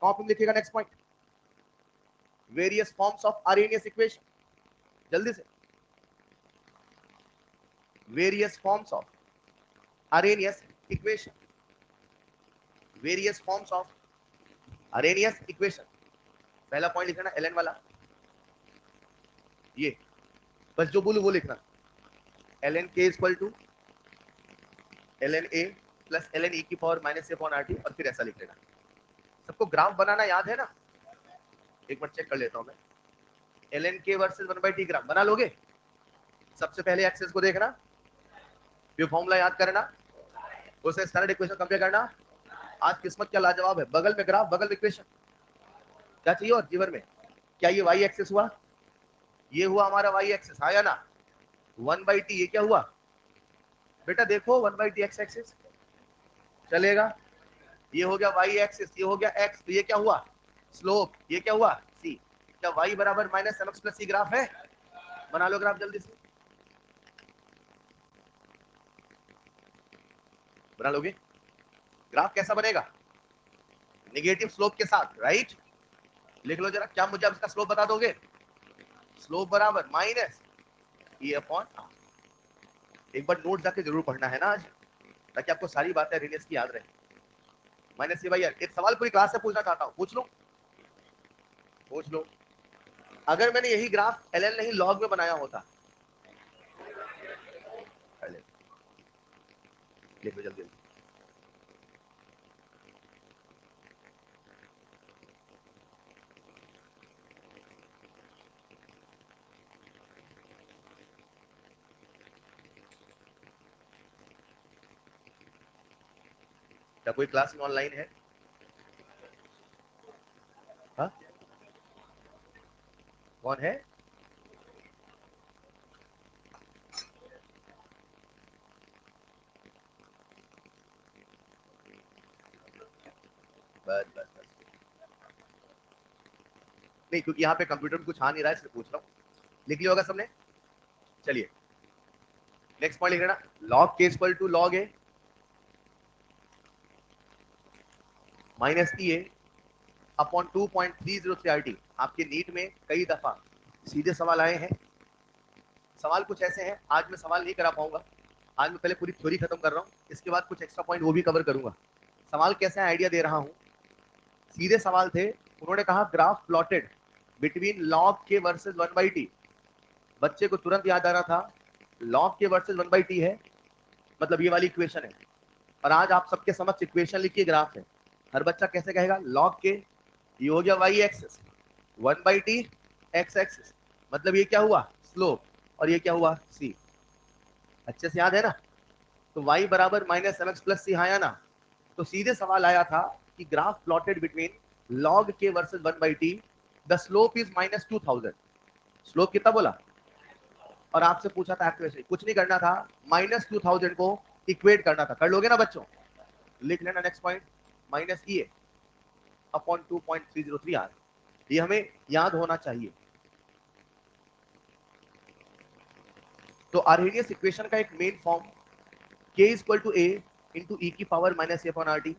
Speaker 1: कॉपी में लिखिएगा next point, various forms of Arrhenius equation, जल्दी से, various forms of Arrhenius equation, various forms of Arrhenius equation. पहला पॉइंट लिखना एलएन वाला, ये बस जो बोलू वो लिखना, एलएन के equal to LN a plus LN e की पावर माइनस ए अपॉन आरटी, और फिर ऐसा लिख लेना। सबको ग्राफ बनाना याद है ना, एक बार चेक कर लेता हूं मैं, एलएन के वर्सेस 1/t ग्राफ बना लोगे। सबसे पहले एक्सेस को देखना, फिर फॉर्मूला याद करना, उससे स्टैंडर्ड इक्वेशन कंपेयर करना। आज किस्मत क्या लाजवाब है, बगल में ग्राफ बगल में इक्वेशन, क्या चाहिए और जीवन में। क्या ये वाई एक्सेस हुआ, ये हुआ हमारा वाई एक्सेस, आया ना 1/t, ये क्या हुआ बेटा, देखो 1/t एक्स एक्सेस चलेगा, ये हो गया वाई एक्सिस, ये हो गया एक्स, तो ये क्या हुआ स्लोप, ये क्या हुआ सी। क्या वाई बराबर माइनस एम एक्स प्लस सी ग्राफ है, बना लो ग्राफ जल्दी से, बना लोगे। ग्राफ कैसा बनेगा, नेगेटिव स्लोप के साथ, राइट। लिख लो जरा, क्या मुझे अब इसका स्लोप बता दोगे, स्लोप बराबर माइनस ई अपॉन, एक बार नोट जाके जरूर पढ़ना है ना आज, ताकि आपको सारी बातें रिलेस की याद रहे। माइनस ये भाई यार, एक सवाल पूरी क्लास से पूछना चाहता हूँ, पूछ लो। अगर मैंने यही ग्राफ एलएन नहीं लॉग में बनाया होता, लिखो जल्दी, क्या कोई क्लास में ऑनलाइन है, हा? कौन है, बस बस बस, नहीं क्योंकि यहाँ पे कंप्यूटर में कुछ आ नहीं रहा है इसलिए पूछ रहा हूँ, लिख लिया होगा सबने। चलिए नेक्स्ट पॉइंट लिख लेना, लॉग के equal to log A minus E A upon 2.303 RT. आपके नीट में कई दफा सीधे सवाल आए हैं, सवाल कुछ ऐसे हैं, आज मैं सवाल नहीं करा पाऊंगा, आज मैं पहले पूरी थ्योरी खत्म कर रहा हूँ, इसके बाद कुछ एक्स्ट्रा पॉइंट वो भी कवर करूंगा। सवाल कैसे आइडिया दे रहा हूँ, सीधे सवाल थे, उन्होंने कहा ग्राफ प्लॉटेड बिटवीन लॉग के वर्सेस 1/t। बच्चे को तुरंत याद आ रहा था लॉग के वर्सेस 1/t है, मतलब ये वाली इक्वेशन है, और आज आप सबके समक्ष इक्वेशन लिखिए, ग्राफ है। हर बच्चा कैसे कहेगा, लॉग के, ये हो गया Y axis, 1/t x axis, मतलब ये क्या हुआ स्लोप, और ये क्या हुआ सी, अच्छे से याद है ना। तो y बराबर माइनस एम एक्स प्लस सी आया ना, तो सीधे सवाल आया था कि ग्राफ प्लॉटेड बिटवीन लॉग के versus 1/t, the slope is -2000, slope कितना बोला, और आपसे पूछा था एक्चुएशन, कुछ नहीं करना था, -2000 को इक्वेट करना था, कर लोगे ना बच्चों, लिख लेना next point, minus E upon 2.303 R, ये हमें याद होना चाहिए। तो आर्हेनियस इक्वेशन का एक main form k equal to a into e की पावर माइनस ए upon R T,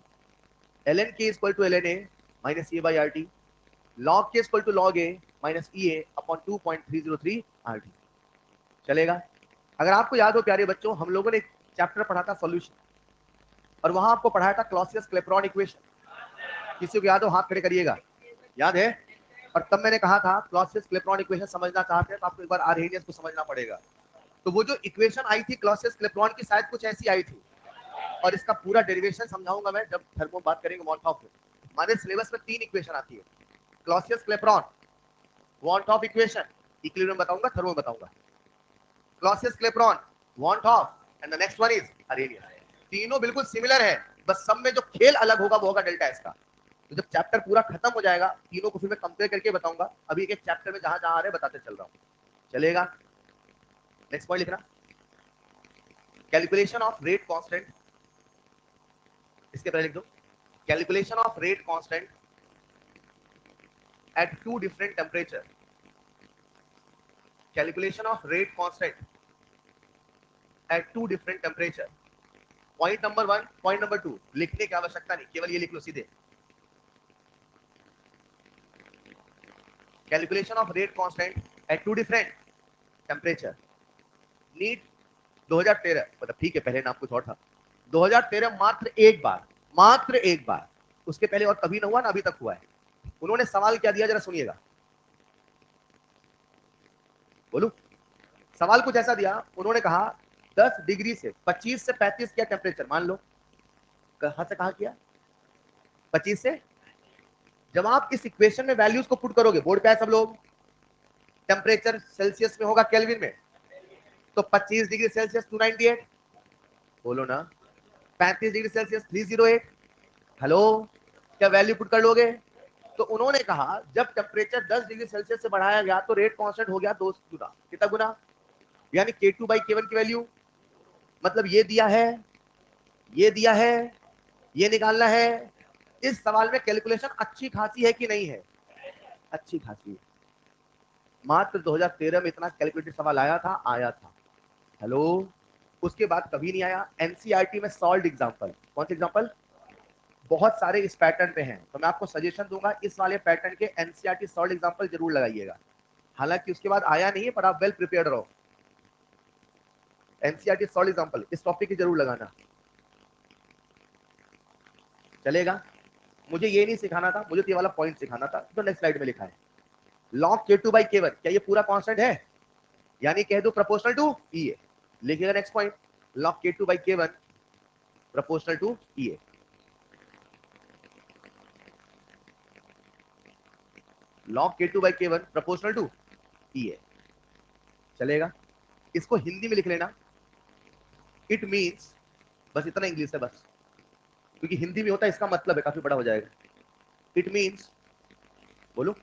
Speaker 1: L N के equal to L N a minus a by R T, log के equal to log A minus E A upon 2.303 R T, चलेगा। अगर आपको याद हो प्यारे बच्चों, हम लोगों ने एक चैप्टर पढ़ा था सॉल्यूशन, और वहां आपको पढ़ाया था क्लॉसियस क्लेपेरॉन इक्वेशन, किसी को याद हो हाथ खड़े करिएगा, याद है। और तब मैंने कहा था क्लॉसियस क्लेपेरॉन इक्वेशन समझना चाहते हैं तो आपको एक बार आर्हेनियस को समझना पड़ेगा। तो वो जो इक्वेशन आई थी क्लॉसियस क्लेपेरॉन की, शायद कुछ ऐसी आई थी, और इसका पूरा डेरिवेशन समझाऊंगा मैं जब थर्मो बात करेंगे मॉर्टॉफ में। हमारे सिलेबस में 3 इक्वेशन आती है, Clausius Clapeyron van't Hoff equation, equilibrium बताऊंगा, थर्मो बताऊंगा, Clausius Clapeyron, van't Hoff, and the next one is Arrhenius. तीनों बिल्कुल सिमिलर है, बस सब में जो खेल अलग होगा वो होगा डेल्टा एस का। तो जब चैप्टर पूरा खत्म हो जाएगा तीनों को फिर मैं कंपेयर करके बताऊंगा, अभी एक चैप्टर में जहां जहां आ रहे बताते चल रहा हूं, चलेगा। नेक्स्ट पॉइंट लिखना, कैलकुलेशन ऑफ रेट कांस्टेंट, इसके पहले लिख दो, calculation of rate constant at two different temperature, calculation of rate constant at two different temperature. Point number 1, point number 2 लिखने की आवश्यकता नहीं, केवल ये लिख लो सीधे, calculation of rate constant at two different temperature. NEET 2013, मतलब ठीक है पहले नाम कुछ और था, 2013 मात्र एक बार, उसके पहले और कभी ना हुआ ना अभी तक हुआ है। उन्होंने सवाल क्या दिया जरा सुनिएगा, बोलू, सवाल कुछ ऐसा दिया, उन्होंने कहा 10 डिग्री से 25 से 35 क्या टेम्परेचर मान लो, कहां से कहा किया, 25 से, जब आप इस इक्वेशन में वैल्यूज को पुट करोगे, बोर्ड पे है सब लोग, टेम्परेचर सेल्सियस में होगा केल्विन में, तो 25 डिग्री सेल्सियस 298, बोलो ना, 35 डिग्री सेल्सियस 308, हेलो, क्या वैल्यू पुट कर लोगे। तो उन्होंने कहा जब टेम्परेचर 10 डिग्री सेल्सियस से बढ़ाया गया तो रेट कांस्टेंट हो गया 2 गुना, कितना गुना, यानी K2/K1 की वैल्यू, मतलब ये दिया है, ये दिया है, ये निकालना है। इस सवाल में कैलकुलेशन अच्छी खासी है कि नहीं है, अच्छी खासी है। मात्र 2013 में इतना कैलकुलेटेड सवाल आया था, हेलो, उसके बाद कभी नहीं आया। एनसीईआरटी में सॉल्व एग्जांपल, कौन से एग्जांपल, बहुत सारे इस पैटर्न पे हैं, तो मैं आपको सजेशन दूंगा इस वाले पैटर्न के एनसीईआरटी सॉल्व एग्जांपल जरूर लगाइएगा। हालांकि उसके बाद आया नहीं है पर आप वेल प्रिपेयर्ड रहो, एनसीईआरटी सॉल्व एग्जांपल इस टॉपिक की जरूर लगाना, चलेगा। मुझे ये नहीं सिखाना था, मुझे तो ये वाला पॉइंट सिखाना था जो नेक्स्ट स्लाइड में लिखा है, log K2/K1, क्या ये पूरा कांस्टेंट है, यानी कह दो प्रोपोर्शनल टू EA, लिखिएगा next point, log K2/K1 proportional to EA, log K2/K1 proportional to EA, चलेगा। इसको हिंदी में लिख लेना, इट मींस, बस इतना इंग्लिश है बस, क्योंकि हिंदी में होता है इसका मतलब है काफी बड़ा हो जाएगा। इट मींस, बोलो,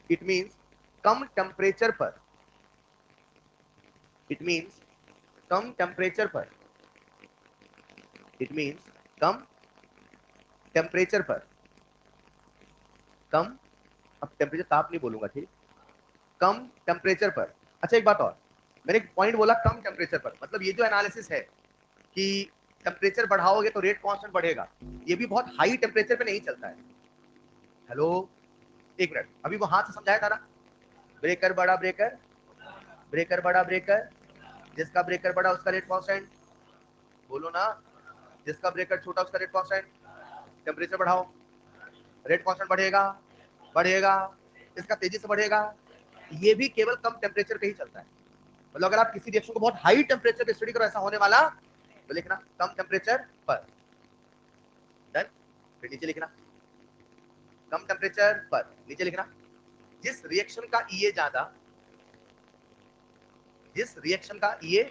Speaker 1: इट मींस कम टेम्परेचर पर, इट मींस कम टेम्परेचर पर, इट मींस कम टेम्परेचर पर, कम, अब टेम्परेचर ताप नहीं बोलूंगा, ठीक, कम टेम्परेचर पर। अच्छा एक बात और, मैंने एक पॉइंट बोला कम टेम्परेचर पर, मतलब ये जो एनालिसिस है कि टेम्परेचर बढ़ाओगे तो रेट कांस्टेंट बढ़ेगा, ये भी बहुत हाई टेम्परेचर पे नहीं चलता है। हेलो, एक मिनट, अभी वो हाथ से समझाया था ना, ब्रेकर बड़ा ब्रेकर, ब्रेकर बड़ा ब्रेकर, जिसका ब्रेकर बड़ा उसका रेट कांस्टेंट, बोलो ना, जिसका ब्रेकर छोटा उसका रेट कांस्टेंट, टेम्परेचर बढ़ाओ रेट कांस्टेंट बढ़ेगा, बढ़ेगा, इसका तेजी से बढ़ेगा। ये भी केवल कम टेम्परेचर पे ही चलता है, मतलब अगर आप किसी रिएक्शन को बहुत हाई टेम्परेचर पे स्टडी करो ऐसा होने वाला, तो लिखना कम टेम्परेचर पर, डन, फिर नीचे लिखना कम टेम्परेचर पर, नीचे लिखना जिस रिएक्शन का EA ज्यादा, जिस रिएक्शन का EA,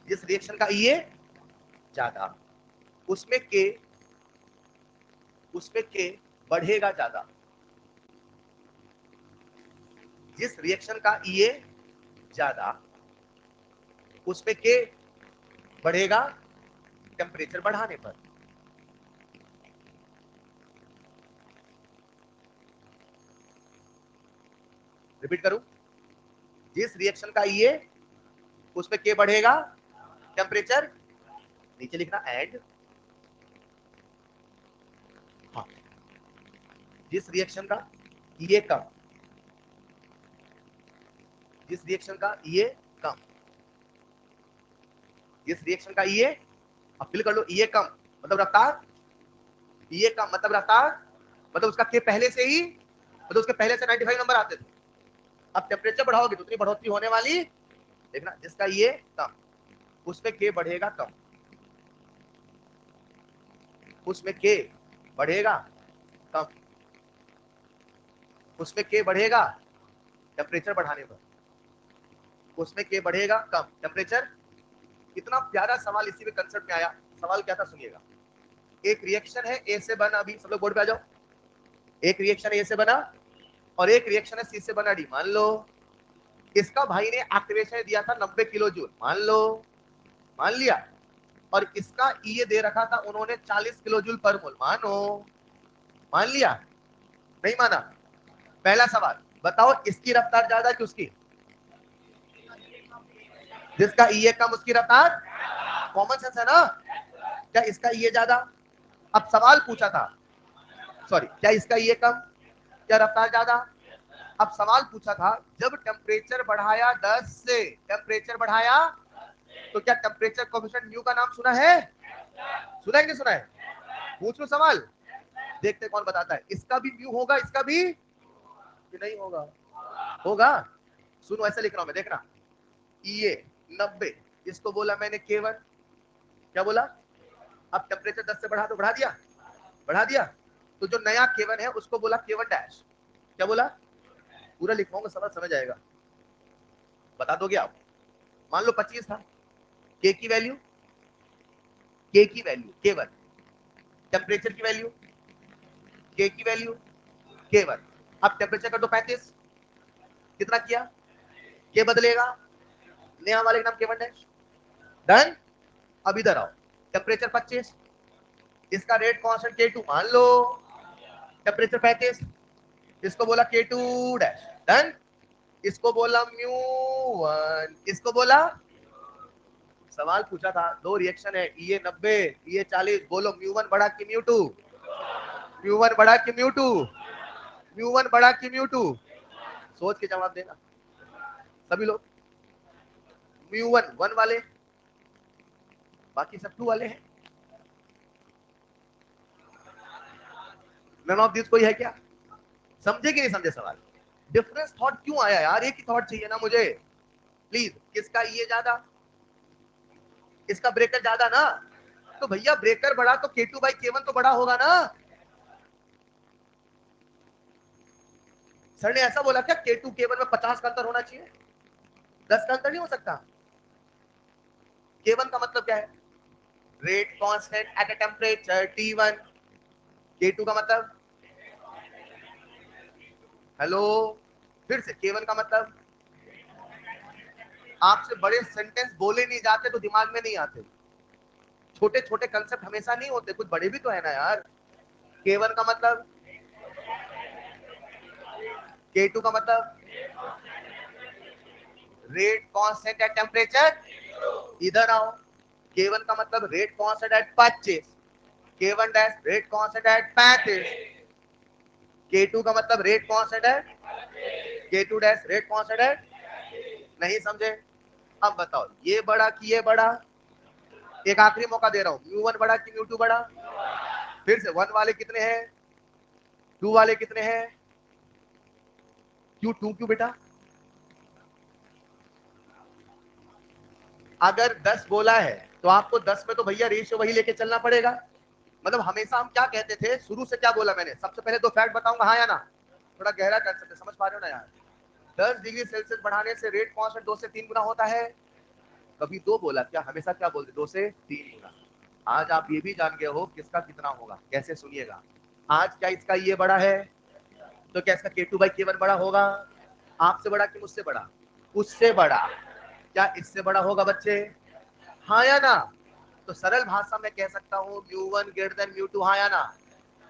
Speaker 1: जिस रिएक्शन का EA ज्यादा, उसमें के, उसमें के बढ़ेगा ज्यादा, जिस रिएक्शन का EA ज्यादा उसमें के बढ़ेगा टेम्परेचर बढ़ाने पर। रिपीट करूं, जिस रिएक्शन का EA उसमें के बढ़ेगा टेम्परेचर, नीचे लिखना एंड, हाँ, जिस रिएक्शन का EA कम, जिस रिएक्शन का EA कम, जिस रिएक्शन का EA, अब फिल कर लो, EA कम मतलब रफ्तार, EA कम मतलब रफ्तार, मतलब उसका के पहले से ही, मतलब उसके पहले से 95 नंबर आते थे, अब टेम्परेचर बढ़ाओगे तो उतनी बढ़ोतरी होने वाली, देखना जिसका EA कम उसमें के बढ़ेगा कम, उसमें के बढ़ेगा कम, उसमें के बढ़ेगा टेम्परेचर बढ़ाने पर, उसमें के बढ़ेगा कम टेम्परेचर। कितना प्यारा सवाल इसी में कंसेप्ट में आया। सवाल क्या था सुनिएगा। एक रिएक्शन है ए से बना, अभी सब लोग बोर्ड पे आ जाओ। एक रिएक्शन ए से बना और एक रिएक्शन है सी से बना डी। मान लो इसका भाई ने एक्टिवेशन दिया था 90 किलो जूल, मान लो, मान लिया, और इसका ये दे रखा था उन्होंने 40 किलो जूल पर मोल, मानो, मान लिया, नहीं माना। पहला सवाल बताओ, इसकी रफ्तार ज्यादा कि उसकी? जिसका ये कम उसकी रफ्तार, कॉमन सेंस है ना। क्या इसका ये ज्यादा? अब सवाल पूछा था, सॉरी, क्या इसका ये कम, क्या रफ्तार ज्यादा? अब सवाल पूछा था जब टेम्परेचर बढ़ाया 10 से, टेम्परेचर बढ़ाया, तो क्या टेम्परेचर कोएफिशिएंट म्यू का नाम सुना है? सुना है कि नहीं सुना है? पूछ लो सवाल, देखते कौन बताता है। इसका भी म्यू होगा, इसका भी कि नहीं होगा? होगा। सुनो ऐसा लिख रहा हूं मैं, देखना। ये 90, इसको बोला मैंने केवन, क्या बोला? अब टेम्परेचर 10 से बढ़ा दो, बढ़ा दिया, बढ़ा दिया, तो जो नया केवन है उसको बोला केवन डैश, क्या बोला? पूरा लिखवाऊंगा, सवाल समझ आएगा, बता दोगे आप। मान लो 25 था, के की वैल्यू, के की वैल्यू केवन, टेम्परेचर की वैल्यू, के की वैल्यू केवन। अब टेम्परेचर कर दो 35, कितना किया? के बदलेगा, नया वाले का नाम केवन डैश, डन। अब इधर आओ, टेम्परेचर 25, इसका रेट कांस्टेंट के टू मान लो, टेम्परेचर 35, इसको बोला के टू डैश, डन। इसको बोला म्यू वन, इसको बोला, सवाल पूछा था दो रिएक्शन है, ये 90 ये 40, बोलो म्यू वन बड़ा कि म्यू टू? म्यू वन बड़ा कि म्यू टू? म्यू वन बड़ा कि म्यू टू? सोच के जवाब देना सभी लोग। म्यू वन वन वाले, बाकी सब टू वाले हैं। नन ऑफ दिस कोई है क्या? समझे कि नहीं समझे सवाल? डिफरेंस थॉट क्यों आया यार? एक ही थॉट चाहिए ना मुझे, प्लीज। किसका ये ज्यादा, इसका ब्रेकर ज्यादा ना, तो भैया ब्रेकर बड़ा तो के टू बाई के वन तो बड़ा होगा ना। सर ने ऐसा बोला क्या के टू के वन में 50 का अंतर होना चाहिए? 10 का अंतर नहीं हो सकता? के वन का मतलब क्या है? Rate constant at a temperature T1। के टू का मतलब, हेलो, फिर से के वन का मतलब, आपसे बड़े सेंटेंस बोले नहीं जाते तो दिमाग में नहीं आते, छोटे छोटे कंसेप्ट हमेशा नहीं होते, कुछ बड़े भी तो है ना यार। के वन का मतलब, के टू का मतलब, रेट कांस्टेंट एट टेम्परेचर। इधर आओ, के वन का मतलब रेट कांस्टेंट एट 25, के one dash rate constant eight 35, के टू का मतलब रेट कांस्टेंट है, के टू डैश रेट कांस्टेंट है। नहीं समझे? अब बताओ ये बड़ा कि ये बड़ा? एक आखिरी मौका दे रहा हूं, म्यू वन बड़ा कि म्यू टू बड़ा? फिर से वन वाले कितने हैं, टू वाले कितने हैं? क्यों टू क्यों बेटा? अगर 10 बोला है तो आपको 10 में तो भैया रेशियो वही लेके चलना पड़ेगा। मतलब हमेशा हम क्या कहते थे, शुरू से क्या बोला मैंने? सबसे पहले दो फैक्ट बताऊंगा, हाँ या ना? थोड़ा गहरा कर सकते, समझ पा रहे हो ना यार? 10 डिग्री सेल्सियस बढ़ाने से रेट कांस्टेंट 2 से 3 गुना होता है। कभी दो बोला क्या? हमेशा क्या बोलते? 2 से 3 गुना। आज आप ये भी जान गए हो किसका कितना होगा, कैसे सुनिएगा। आज क्या इसका ये बड़ा है, तो क्या इसका के टू बाई के वन बड़ा होगा? आपसे बड़ा कि मुझसे बड़ा? उससे बड़ा। क्या इससे बड़ा होगा बच्चे? हाँ या ना? तो सरल भाषा में कह सकता हूँ mu one greater than mu two, हाँ या ना?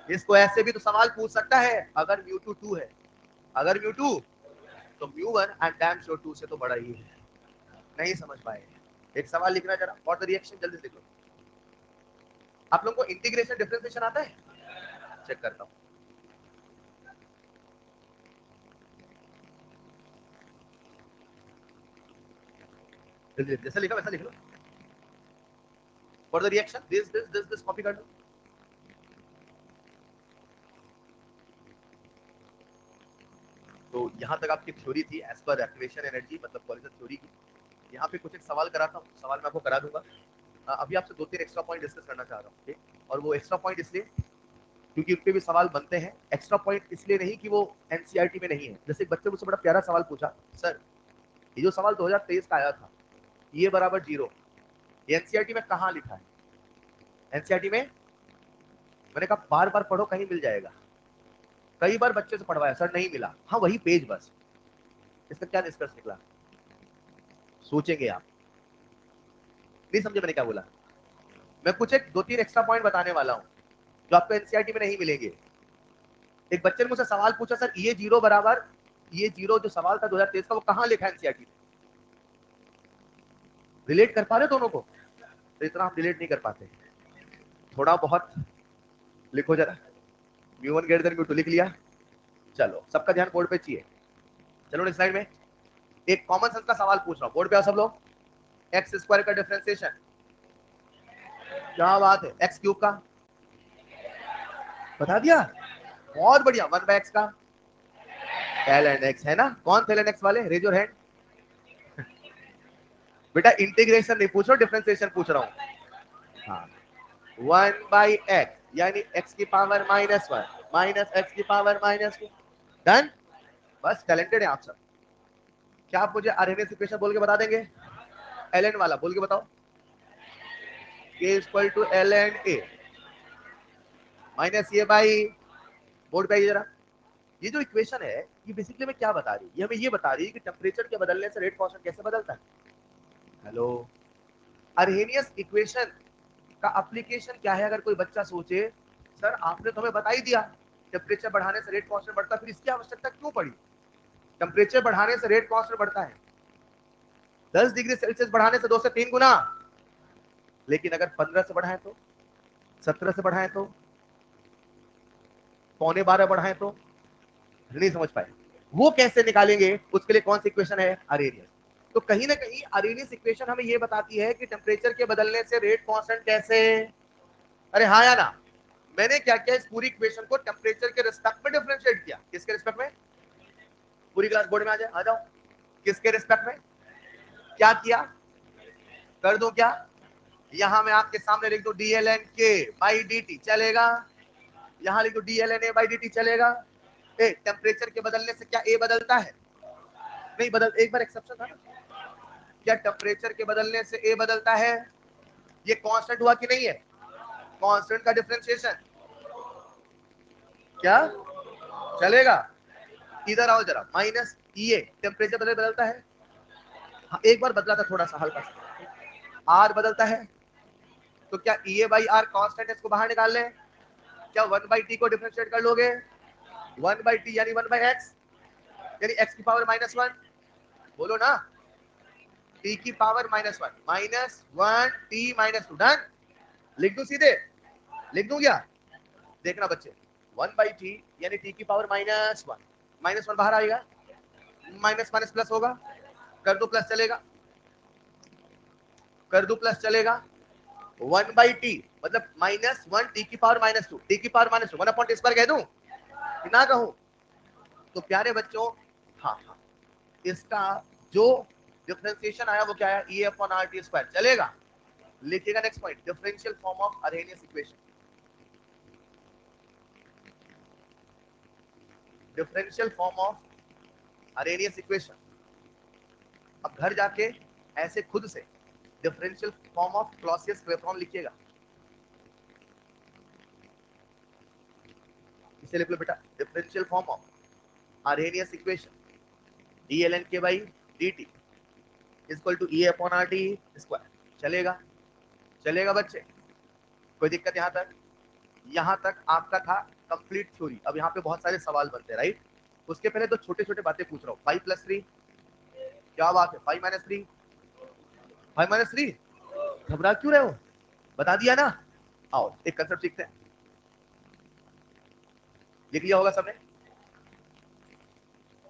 Speaker 1: इसको ऐसे भी तो सवाल पूछ सकता है, अगर म्यू टू टू है, अगर म्यू टू, तो mu one and damn sure two से तो बड़ा ही है। नहीं समझ पाए? एक सवाल लिखना जरा, व्हाट द रिएक्शन, जल्दी से लिख लो। आप लोगों को इंटीग्रेशन डिफरेंशिएशन आता है? चेक करता हूँ। जल्दी जैसा लिखा वैसा लिख लो। What the reaction, this copy कर लो। तो यहाँ तक आपकी थ्योरी थी एज पर एक्टिवेशन एनर्जी, मतलब कॉलेज थ्योरी की। यहाँ पे कुछ एक सवाल कराता हूँ, सवाल मैं आपको करा दूंगा। अभी आपसे दो तीन एक्स्ट्रा पॉइंट डिस्कस करना चाह रहा हूँ, ठीक? और वो एक्स्ट्रा पॉइंट इसलिए क्योंकि उन पे भी सवाल बनते हैं। एक्स्ट्रा पॉइंट इसलिए नहीं कि वो एनसीईआरटी में नहीं है। जैसे एक बच्चे मुझसे बड़ा प्यारा सवाल पूछा, सर ये जो सवाल 2023 का आया था, ये बराबर 0, एनसीईआरटी में कहाँ लिखा है? एनसीईआरटी में मैंने कहा बार बार पढ़ो, कहीं मिल जाएगा। कई बार बच्चे से पढ़वाया, सर नहीं मिला। हाँ वही पेज बस। इसका क्या निष्कर्ष निकला? सोचेंगे आप? नहीं समझे मैंने क्या बोला? मैं कुछ एक 2-3 एक्स्ट्रा पॉइंट बताने वाला हूं जो आपको एनसीईआरटी में नहीं मिलेंगे। एक बच्चे ने मुझसे सवाल पूछा, सर ये 0 बराबर, ये 0 जो सवाल था 2023 का, वो कहां लिखा है एनसीईआरटी में? रिलेट कर पा रहे दोनों को? तो इतना हम रिलेट नहीं कर पाते। थोड़ा बहुत लिखो जरा। म्यू1 ग्रेटर देन म्यू2 लिख लिया। चलो सबका ध्यान बोर्ड पे चाहिए। चलो नेक्स्ट स्लाइड में एक कॉमन सेंस का सवाल पूछ रहा हूं, बोर्ड पे आओ सब लोग। एक्स स्क्वायर का डिफरेंशिएशन, क्या बात है। एक्स क्यूब का बता दिया, बहुत बढ़िया। 1/x का ln x है ना? कौन थे ln x वाले? Raise your hand. बेटा इंटीग्रेशन नहीं पूछ रहा हूं, डिफरेंशिएशन पूछ रहा हूं। हाँ 1/x यानी x की पावर -1 माइनस x की पावर -2। डन। बस टैलेंटेड है आप सब। क्या आप मुझे आरएनएस इक्वेशन बोल के बता देंगे? ln वाला बोल के बताओ। k equal to ln a minus ये बाई, बोर्ड पे आइए जरा। ये जो इक्वेशन है ये बेसिकली में क्या बता रही है? ये हमें ये बता रही है कि टेम्परेचर के बदलने से रेट कांस्टेंट कैसे बदलता है। हेलो, अर्हेनियस इक्वेशन का एप्लीकेशन क्या है? अगर कोई बच्चा सोचे, सर आपने तो हमें बता ही दिया टेम्परेचर बढ़ाने से रेट कांस्टेंट बढ़ता, फिर इसकी आवश्यकता क्यों पड़ी? टेम्परेचर बढ़ाने से रेट कांस्टेंट बढ़ता है 10 डिग्री सेल्सियस बढ़ाने से 2 से 3 गुना। लेकिन अगर 15 से बढ़ाएं तो, 17 से बढ़ाएं तो, 11:15 बढ़ाएं तो, नहीं समझ पाए। वो कैसे निकालेंगे? उसके लिए कौन सी इक्वेशन है? अर्हेनियस। तो कहीं ना कहीं अर्हेनियस इक्वेशन हमें ये बताती है कि टेम्परेचर के बदलने से रेट कांस्टेंट कैसे। अरे हाँ या ना? मैंने क्या किया, इस पूरी इक्वेशन को टेम्परेचर के रिस्पेक्ट में डिफरेंशिएट किया। किसके रिस्पेक्ट में? पूरी क्लास बोर्ड में आ जाओ। किसके रिस्पेक्ट में क्या किया? कर दो क्या? यहां मैं आपके सामने लिख दो dln k बाई dt, चलेगा? यहां लिख दो dln a बाई dt, चलेगा? टेम्परेचर के बदलने से क्या a बदलता है? नहीं बदल, एक बार एक्सेप्शन था ना। क्या टेम्परेचर के बदलने से a बदलता है? ये कांस्टेंट हुआ कि नहीं है? कांस्टेंट का डिफरेंशिएशन क्या चलेगा? इधर आओ जरा। माइनस ई ए, टेम्परेचर बदलता है? हाँ, एक बार बदला था थोड़ा सा हल्का सा। आर बदलता है तो क्या ई ए बाई आर कॉन्स्टेंट है? इसको बाहर निकाल लें। क्या 1/t को डिफरेंशिएट कर लोगे? 1/t यानी 1/x, यानी x की पावर -1। बोलो ना, t की पावर -1 -1 t -2। डन। लिख दूं सीधे? लिख दूं क्या? देखना बच्चे, 1/t यानी t की पावर -1, -1 बाहर आएगा, माइनस माइनस प्लस होगा। कर दो प्लस, चलेगा? कर दो प्लस, चलेगा? 1/t मतलब -1 t की पावर -2, t की पावर -2 1/t² कह दूं कि ना कहूं? तो प्यारे बच्चों, हाँ हाँ, इसका जो डिफरेंशिएशन आया वो क्या आया? E upon R T square. चलेगा? लिखिएगा next point, differential form of Arrhenius equation. Differential form of Arrhenius equation. अब घर जाके ऐसे खुद से differential form of Clausius Clapeyron लिखिएगा। इसे लिख लो बेटा, differential form of Arrhenius equation dln k by dt equal to e upon R T square. चलेगा? चलेगा बच्चे? कोई दिक्कत यहां तक? यहां तक आपका था कंप्लीट थ्योरी। अब यहाँ पे बहुत सारे सवाल बनते हैं, राइट? उसके पहले तो छोटे छोटे बातें पूछ रहा हूँ। 5+3 क्या बात है? 5-3, 5-3 घबरा क्यों रहे हो? बता दिया ना। आओ एक कंसेप्ट सीखते हैं। लिख लिया होगा सबने?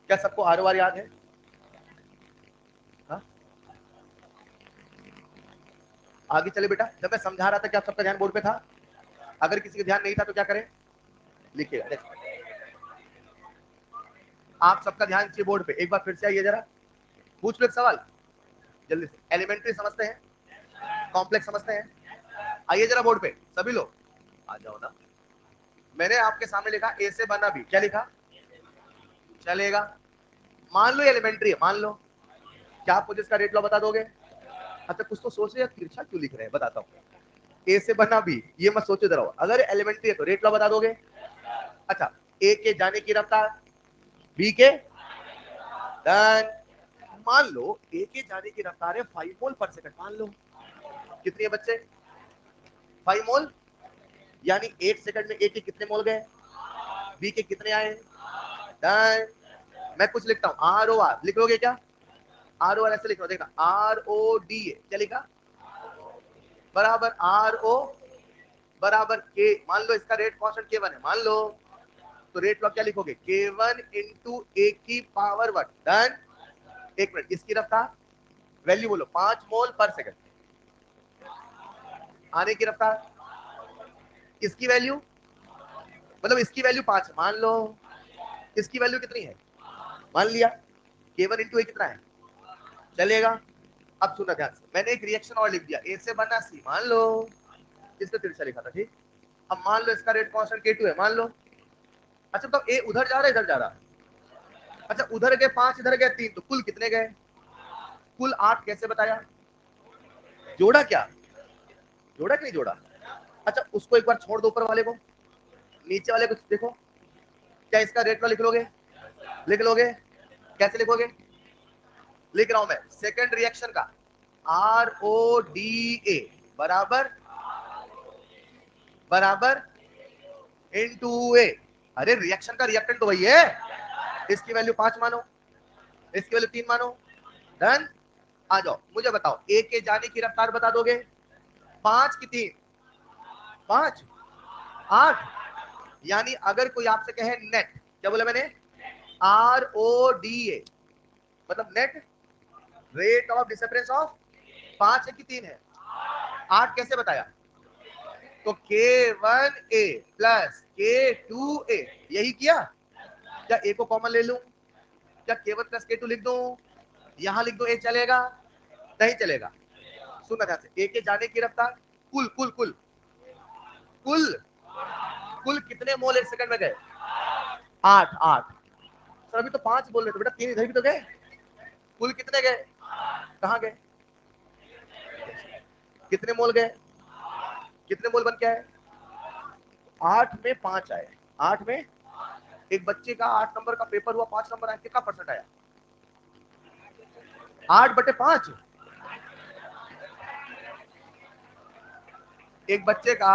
Speaker 1: क्या सबको आर वार याद है? हा? आगे चले बेटा। जब मैं समझा रहा था क्या सबका ध्यान बोर्ड पे था? अगर किसी का ध्यान नहीं था तो क्या करें? लिखिएगा। आप सबका ध्यान चाहिए बोर्ड पे। एक बार फिर से आइए जरा, पूछ लो एक सवाल जल्दी से। एलिमेंट्री समझते हैं, कॉम्प्लेक्स समझते हैं? आइए जरा बोर्ड पे सभी लोग, आ जाओ ना। मैंने आपके सामने लिखा ए से बना बी, क्या लिखा? चलेगा। मान लो एलिमेंट्री है, मान लो, क्या आप मुझे इसका रेट लॉ बता दोगे? अच्छा कुछ तो सोच रहे हैं, तिरछा क्यों लिख रहे हैं, बताता हूँ। ए से बना बी, ये मत सोचो जरा, अगर एलिमेंट्री है तो रेट लॉ बता दोगे। अच्छा, ए के जाने की रफ्तार, बी के डन। मान लो ए के जाने की रफ्तार है 5 मोल पर सेकंड, मान लो कितनी है बच्चे? 5 मोल, यानी 8 सेकंड में ए के कितने मोल गए, बी के कितने आए? डन। मैं कुछ लिखता हूं, आर ओ आर, लिख लोगे क्या? आर ओ आर ऐसे लिख लो, देखना, आर ओ डी ए, क्या लिखा? बराबर आर ओ बराबर के, मान लो इसका रेट कांस्टेंट के वन है, मान लो, तो रेट लॉ क्या लिखोगे? के वन इंटू ए की पावर वन। डन। एक मिनट, इसकी रफ्तार वैल्यू बोलो, 5 मोल पर सेकंड, आने की रफ्तार, इसकी वैल्यू मतलब इसकी वैल्यू 5 है, मान लो, इसकी वैल्यू कितनी है, मान लिया, के वन इंटू ए कितना है, चलेगा। अब सुना ध्यान से, मैंने एक रिएक्शन और लिख दिया, ए से बना सी, मान लो, इसमें तिरछा लिखा था, ठीक। अब मान लो इसका रेट कांस्टेंट के टू है, मान लो। अच्छा तो ए उधर जा रहा है, इधर जा रहा, अच्छा उधर गए 5, इधर गए 3, तो कुल कितने गए? कुल 8, कैसे बताया? जोड़ा क्या? जोड़ा कि नहीं जोड़ा? अच्छा उसको एक बार छोड़ दो, ऊपर वाले को, नीचे वाले को देखो, क्या इसका रेट लिख लोगे? लिख लोगे? कैसे लिखोगे? लिख रहा हूं मैं, सेकंड रिएक्शन का आर ओ डी ए बराबर बराबर इनटू ए। अरे रिएक्शन का रिएक्टेंट तो वही है, इसकी वैल्यू 5 मानो, इसकी वैल्यू 3 मानो। डन। आ जाओ, मुझे बताओ, ए के जाने की रफ्तार बता दोगे? 5 की 3, 5 8, यानी अगर कोई आपसे कहे नेट, क्या बोला मैंने? आर ओ डी ए, मतलब नेट रेट ऑफ डिसअपरेंस ऑफ 5 है कि 3 है? 8 कैसे बताया? तो के वन ए प्लस के टू ए, यही किया। क्या ए को कॉमन ले लूं? क्या के वन प्लस के टू लिख दूं? यहां लिख दो, ए चलेगा? नहीं चलेगा। सुनना ध्यान से, ए के जाने की रफ्तार, कुल कुल कुल कुल कुल कितने मोल एक सेकंड में गए? 8 8। सर अभी तो 5 बोल रहे थे बेटा, 3 इधर भी तो गए, कुल कितने गए? कहां गए? कितने मोल गए? कितने मोल बन के आए? 8 में 5 आए, 8 में, एक बच्चे का 8 नंबर का पेपर हुआ, 5 नंबर आया, कितना परसेंट आया? 8/5। एक बच्चे का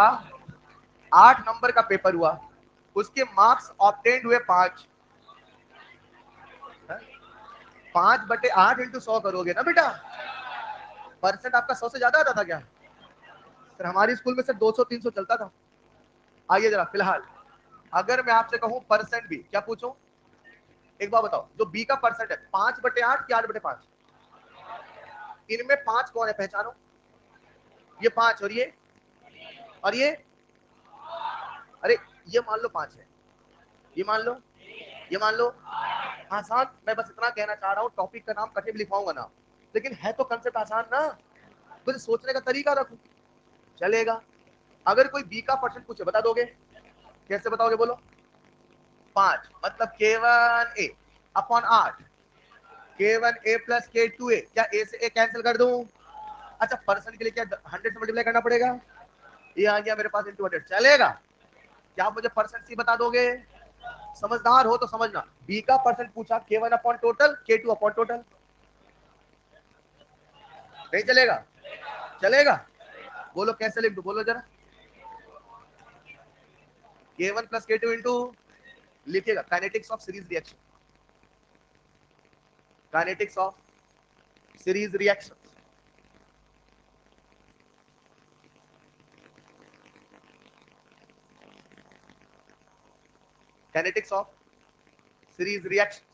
Speaker 1: 8 नंबर का पेपर हुआ, उसके मार्क्स ऑब्टेन्ड हुए 5, 5/8 इंटू 100 करोगे ना बेटा, परसेंट आपका 100 से ज्यादा आता था क्या? सर हमारी स्कूल में सर 200-300 चलता था। आइए जरा, फिलहाल अगर मैं आपसे कहूं परसेंट बी, क्या पूछूं? एक बार बताओ, जो बी का परसेंट है 5/8 कि 8/5? इनमें 5 कौन है, पहचानो। ये 5 और ये, अरे ये मान लो 5 है, ये मान लो, ये मान लो, आसान। मैं बस इतना कहना चाह रहा हूँ, टॉपिक का नाम कठिन लिखवाऊंगा ना, लेकिन है तो कंसेप्ट आसान ना, तो सोचने का तरीका रखो, चलेगा। अगर कोई बी का परसेंट पूछे, बता दोगे? कैसे बताओगे बोलो? 5 मतलब के वन ए अपॉन 8, के वन ए प्लस के टू ए, क्या ए से ए कैंसिल कर दूं? अच्छा परसेंट के लिए क्या 100 से मल्टीप्लाई करना पड़ेगा? ये आ गया मेरे पास इंटू 100, चलेगा। क्या आप मुझे परसेंट सी बता दोगे? समझदार हो तो समझना, बी का परसेंट पूछा, के वन अपॉन टोटल, के टू अपॉन टोटल, नहीं चलेगा? चलेगा। बोलो कैसे लिख दो, बोलो जरा। के वन प्लस के टू इंटू, लिखिएगा kinetics of series reaction, kinetics of series reaction, kinetics of series reaction.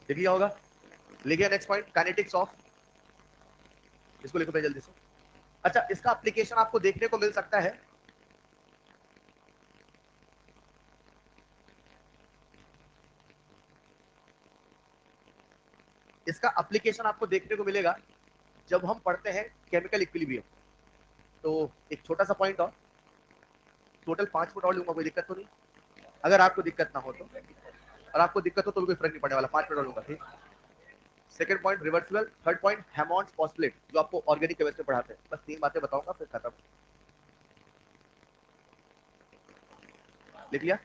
Speaker 1: लिख लिया होगा? लिखिए नेक्स्ट पॉइंट, काइनेटिक्स ऑफ, इसको लिखो भाई जल्दी से। अच्छा इसका एप्लीकेशन आपको देखने को मिल सकता है, इसका एप्लीकेशन आपको देखने को मिलेगा जब हम पढ़ते हैं केमिकल इक्विलिब्रियम, तो एक छोटा सा पॉइंट और, टोटल 5 मिनट और लूंगा, कोई दिक्कत तो नहीं? अगर आपको दिक्कत ना हो तो, और आपको दिक्कत हो तो भी कोई फर्क नहीं पड़ने वाला, 5 मिनट और लूंगा, ठीक? Second point reversible, third point Hammond's postulate, जो आपको ऑर्गेनिक केमिस्ट्री पढ़ाते हैं। बस 3 बातें बताऊंगा फिर खत्म। लिख लिया?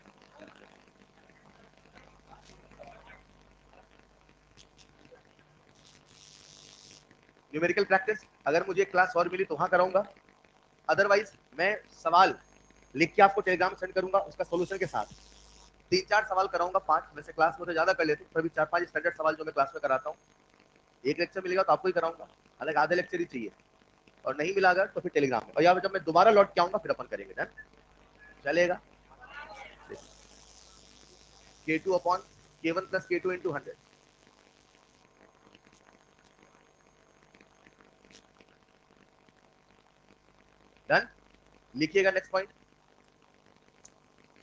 Speaker 1: न्यूमेरिकल प्रैक्टिस अगर मुझे क्लास और मिली तो वहां कराऊंगा, अदरवाइज मैं सवाल लिख के आपको टेलीग्राम सेंड करूंगा उसका सोल्यूशन के साथ। 3-4 सवाल कराऊंगा, 5 वैसे क्लास में तो ज्यादा कर लेते हैं, पर 4-5 स्टैंडर्ड सवाल जो मैं क्लास में कराता हूँ, एक लेक्चर मिलेगा तो आपको ही कराऊंगा, हालांकि आधे लेक्चर ही चाहिए, और नहीं मिला अगर तो फिर टेलीग्राम में, और या जब मैं दोबारा लौट के आऊंगा फिर अपन करेंगे। डन? चलेगा? K2 upon K1 plus K2 into 100। Done? लिखिएगा नेक्स्ट पॉइंट,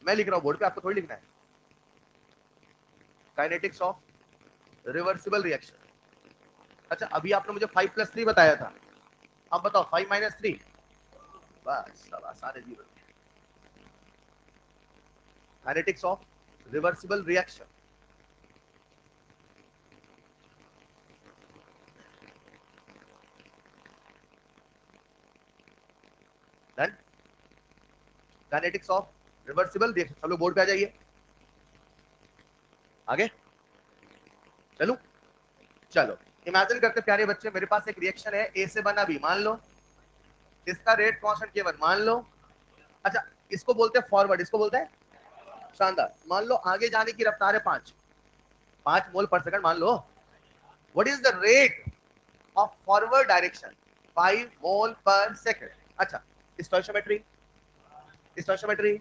Speaker 1: मैं लिख रहा हूं बोर्ड पे, आपको थोड़ी लिखना है। Kinetics of reversible reaction. अच्छा, अभी आपने मुझे 5 प्लस 3 बताया था, अब बताओ 5 माइनस 3। बस सब आसान है जीवन। Kinetics of reversible reaction. Done? Kinetics of reversible reaction, सब लोग बोर्ड पे आ जाइए। आगे चलो, चलो इमेजिन करते प्यारे बच्चे, मेरे पास एक रिएक्शन है, ए से बना बी, मान लो इसका रेट कांस्टेंट केवल, मान लो। अच्छा, इसको बोलते हैं फॉरवर्ड, इसको बोलते हैं शानदार। मान लो आगे जाने की रफ्तार है 5 मोल पर सेकंड, मान लो। What is the rate of forward direction? 5 mole per second. अच्छा, स्टोइचियोमेट्री, स्टोइचियोमेट्री,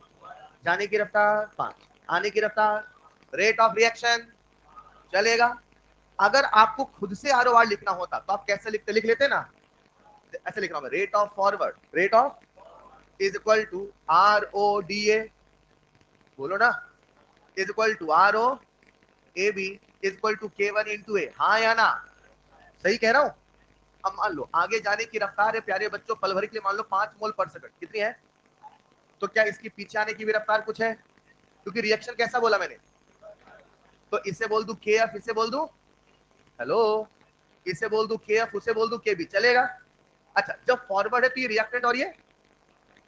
Speaker 1: जाने की रफ्तार 5, आने की रफ्तार, रेट ऑफ रिएक्शन। चलेगा? अगर आपको खुद से आर ओ आर लिखना होता तो आप कैसे लिखते, लिख लेते ना, ऐसे लिख रहा हूं मैं, rate of forward, rate of is equal to R O D A, बोलो ना, is equal to R O A B is equal to K one into A. हाँ या ना? सही कह रहा हूं? अब मान लो आगे जाने की रफ्तार है प्यारे बच्चों, पल भर के लिए मान लो 5 मोल पर सेकंड, कितनी है? तो क्या इसकी पीछे आने की भी रफ्तार कुछ है? क्योंकि रिएक्शन कैसा बोला मैंने, तो इसे बोल दू के एफ, इसे बोल दू, हेलो, इसे बोल दू के एफ, उसे बोल दू के बी, चलेगा? अच्छा, जब फॉरवर्ड है तो ये रिएक्टेंट और ये,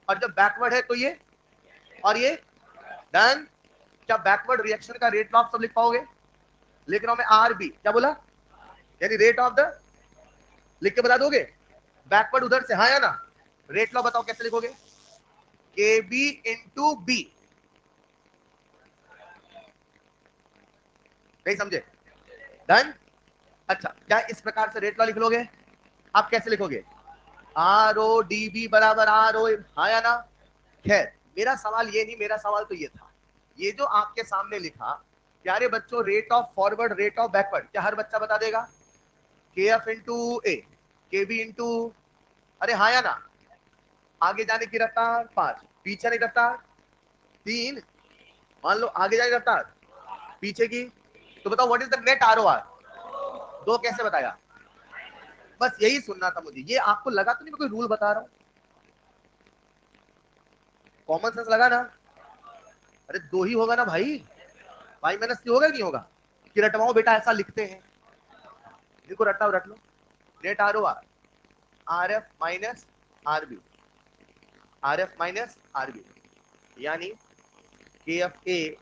Speaker 1: और जब बैकवर्ड है तो ये और ये। डन? क्या बैकवर्ड रिएक्शन का रेट ऑफ सब लिख पाओगे? लिख रहा हूं मैं आर बी, क्या बोला, यानी रेट ऑफ द, लिख के बता दोगे? बैकवर्ड उधर से, हाँ या ना? रेट लॉ बताओ कैसे लिखोगे? के बी इंटू बी। नहीं समझे? डन? अच्छा, क्या इस प्रकार से रेट लॉ लिख लोगे? आप कैसे लिखोगे? आर ओ डी बी बराबर आर ओ, हाँ या ना? खैर, मेरा सवाल ये नहीं, मेरा सवाल तो ये था, ये जो आपके सामने लिखा प्यारे बच्चों, rate of forward, rate of backward, क्या हर बच्चा बता देगा? के एफ इंटू ए, के बी इंटू, अरे हाँ या ना? आगे जाने की रफ्तार 5, पीछे की रफ्तार 3, मान लो आगे जाने की रफ्तार पीछे की, तो बताओ what is the net R O R? 2 कैसे बताया? बस यही सुनना था मुझे, ये आपको लगा तो नहीं मैं कोई रूल बता रहा हूँ? कॉमन सेंस लगा ना? अरे 2 ही होगा ना भाई, भाई माइनस 3 होगा नहीं होगा? कि रटवाओ बेटा, ऐसा लिखते हैं, जिनको रटना रट लो। Net R O R, R F minus R B, R F minus R B, यानी k f a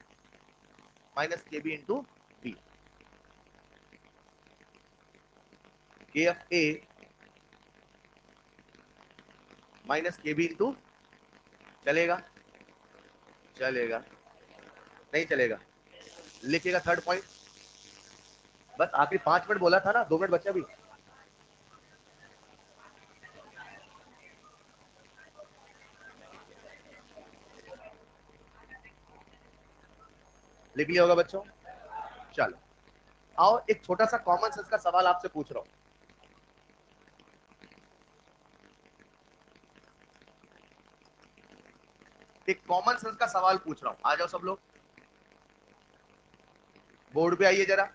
Speaker 1: minus k b into b, k f a minus k b into, चलेगा? चलेगा? नहीं चलेगा? लिखिएगा थर्ड पॉइंट। बस आखिरी 5 minute बोला था ना, 2 मिनट बचा भी। लिख लिया होगा बच्चों? चलो आओ, एक छोटा सा कॉमन सेंस का सवाल आपसे पूछ रहा हूं। एक कॉमन सेंस का सवाल पूछ रहा हूं, आ जाओ सब लोग, बोर्ड पे आइए जरा।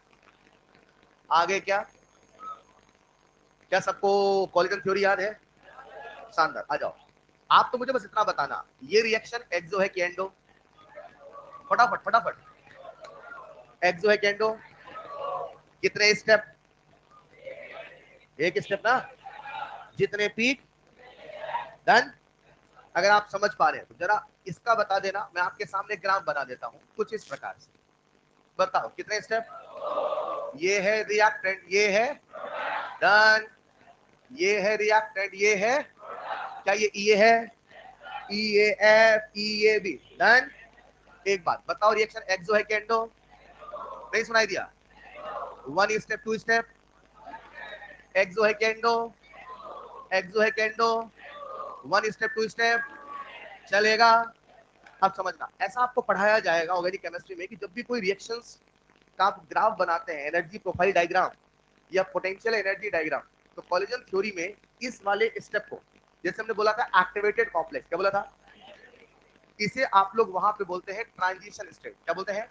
Speaker 1: आगे क्या? क्या सबको कॉलिजन थ्योरी याद है? शानदार, आ जाओ। आप तो मुझे बस इतना बताना, ये रिएक्शन एक्सो है कि एंडो? फटाफट फटाफट। एक्सो है कि एंडो? कितने स्टेप? एक स्टेप ना। जितने पीक डन। अगर आप समझ पा रहे हैं तो जरा इसका बता देना, मैं आपके सामने ग्राफ बना देता हूं कुछ इस प्रकार से। बताओ कितने स्टेप? ये है रिएक्टेंट, ये है डन, ये है रिएक्टेंट, ये है क्या? ये है E A F E A B done. एक बात बताओ, रिएक्शन एक्सो है कि एंडो? नहीं सुनाई दिया? One step two step. Exo है कि एंडो? एक्सो है कि endo? One step two step चलेगा। अब समझना, ऐसा आपको पढ़ाया जाएगा ऑर्गेनिक केमिस्ट्री में कि जब भी कोई रिएक्शंस का आप ग्राफ बनाते हैं, एनर्जी प्रोफाइल डायग्राम या पोटेंशियल एनर्जी डायग्राम, तो कॉलिजन थ्योरी में इस वाले स्टेप को, जैसे हमने बोला था एक्टिवेटेड कॉम्प्लेक्स, क्या बोला था? इसे आप लोग वहां पे बोलते हैं ट्रांजिशन स्टेट। क्या बोलते हैं?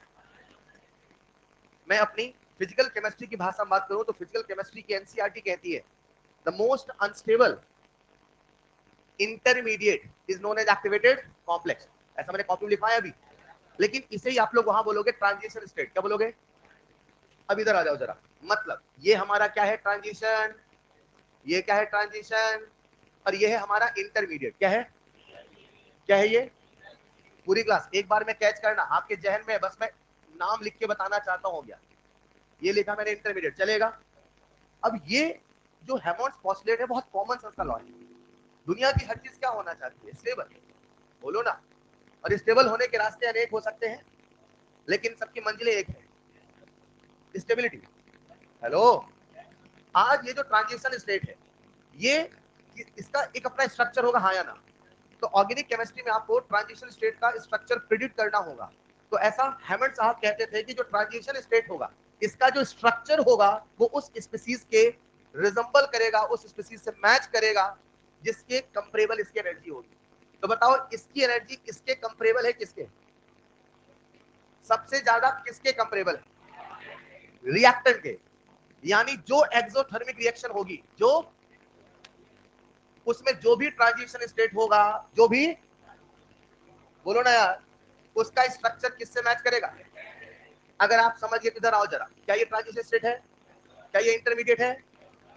Speaker 1: मैं अपनी फिजिकल केमिस्ट्री की भाषा में बात करूं तो फिजिकल केमिस्ट्री की एनसीईआरटी कहती है the most unstable intermediate is known as activated complex. ऐसा मैंने कॉपी में लिखा है अभी, लेकिन इसे ही आप लोग वहां बोलोगे ट्रांजिशन स्टेट। क्या बोलोगे? अब इधर आ जाओ जरा। मतलब ये हमारा क्या है? ट्रांजिशन। ये क्या है? ट्रांजिशन। और ये है हमारा इंटरमीडिएट। क्या है? क्या है ये? पूरी क्लास एक बार में कैच करना आपके जहन में, बस मैं नाम लिख के बताना चाहता हूं। गया ये लिखा मैंने इंटरमीडिएट, चलेगा। अब ये जो हेमोंड्स पॉस्टुलेट है बहुत कॉमन सेंस का लॉ है। दुनिया की हर चीज क्या होना चाहती है? स्टेबल। बोलो ना। और स्टेबल होने के रास्ते अनेक हो सकते हैं, लेकिन सबकी मंजिलें एक है, स्टेबिलिटी। हेलो। आज ये जो ट्रांजिशन स्टेट है, ये इसका एक अपना स्ट्रक्चर होगा, हाँ या ना? तो ऑर्गेनिक केमिस्ट्री में आपको ट्रांजिशन स्टेट का स्ट्रक्चर प्रिडिक्ट करना होगा। तो ऐसा हैमंड साहब कहते थे कि जो ट्रांजिशन स्टेट होगा, इसका जो स्ट्रक्चर होगा वो उस स्पीसीज के रिजम्बल करेगा, उस स्पीसीज से मैच करेगा जिसके कंपरेबल इसकी एनर्जी होगी। तो बताओ इसकी एनर्जी किसके कंपरेबल है? किसके सबसे ज्यादा? किसके कंपरेबल? रिएक्टेंट के। यानी जो एक्सोथर्मिक रिएक्शन होगी, जो उसमें जो भी ट्रांजिशन स्टेट होगा, जो भी, बोलो ना यार, उसका स्ट्रक्चर किससे मैच करेगा? अगर आप समझ गए तो इधर आओ जरा। क्या ये ट्रांजिशन स्टेट है? क्या ये इंटरमीडिएट है?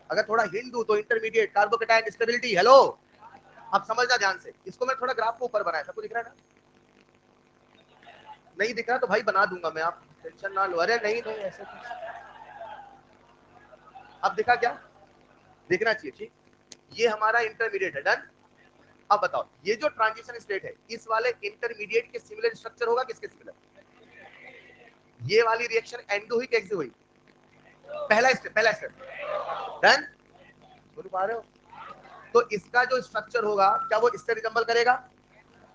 Speaker 1: अगर थोड़ा हिंट दूं तो इंटरमीडिएट कार्बोकेटायन स्टेबिलिटी। हेलो। अब समझना ध्यान से, इसको मैं थोड़ा ग्राफ को ऊपर बनाया, सबको दिख रहा है ना? नहीं दिख रहा तो भाई बना दूंगा मैं, आप टेंशन ना लो। अरे नहीं नहीं ऐसे अब दिखा क्या? दिखना चाहिए। ठीक, ये हमारा इंटरमीडिएट है, डन। अब बताओ ये जो ट्रांजिशन स्टेट है, इस वाले इंटरमीडिएट के सिमिलर स्ट्रक्चर होगा किसके सिमिलर? ये वाली रिएक्शन एंडो हुई कि एक्सो हुई? पहला स्टेप, पहला स्टेप डन। सुन पा रहे हो? तो इसका जो स्ट्रक्चर होगा क्या वो इससे रिजम्बल करेगा?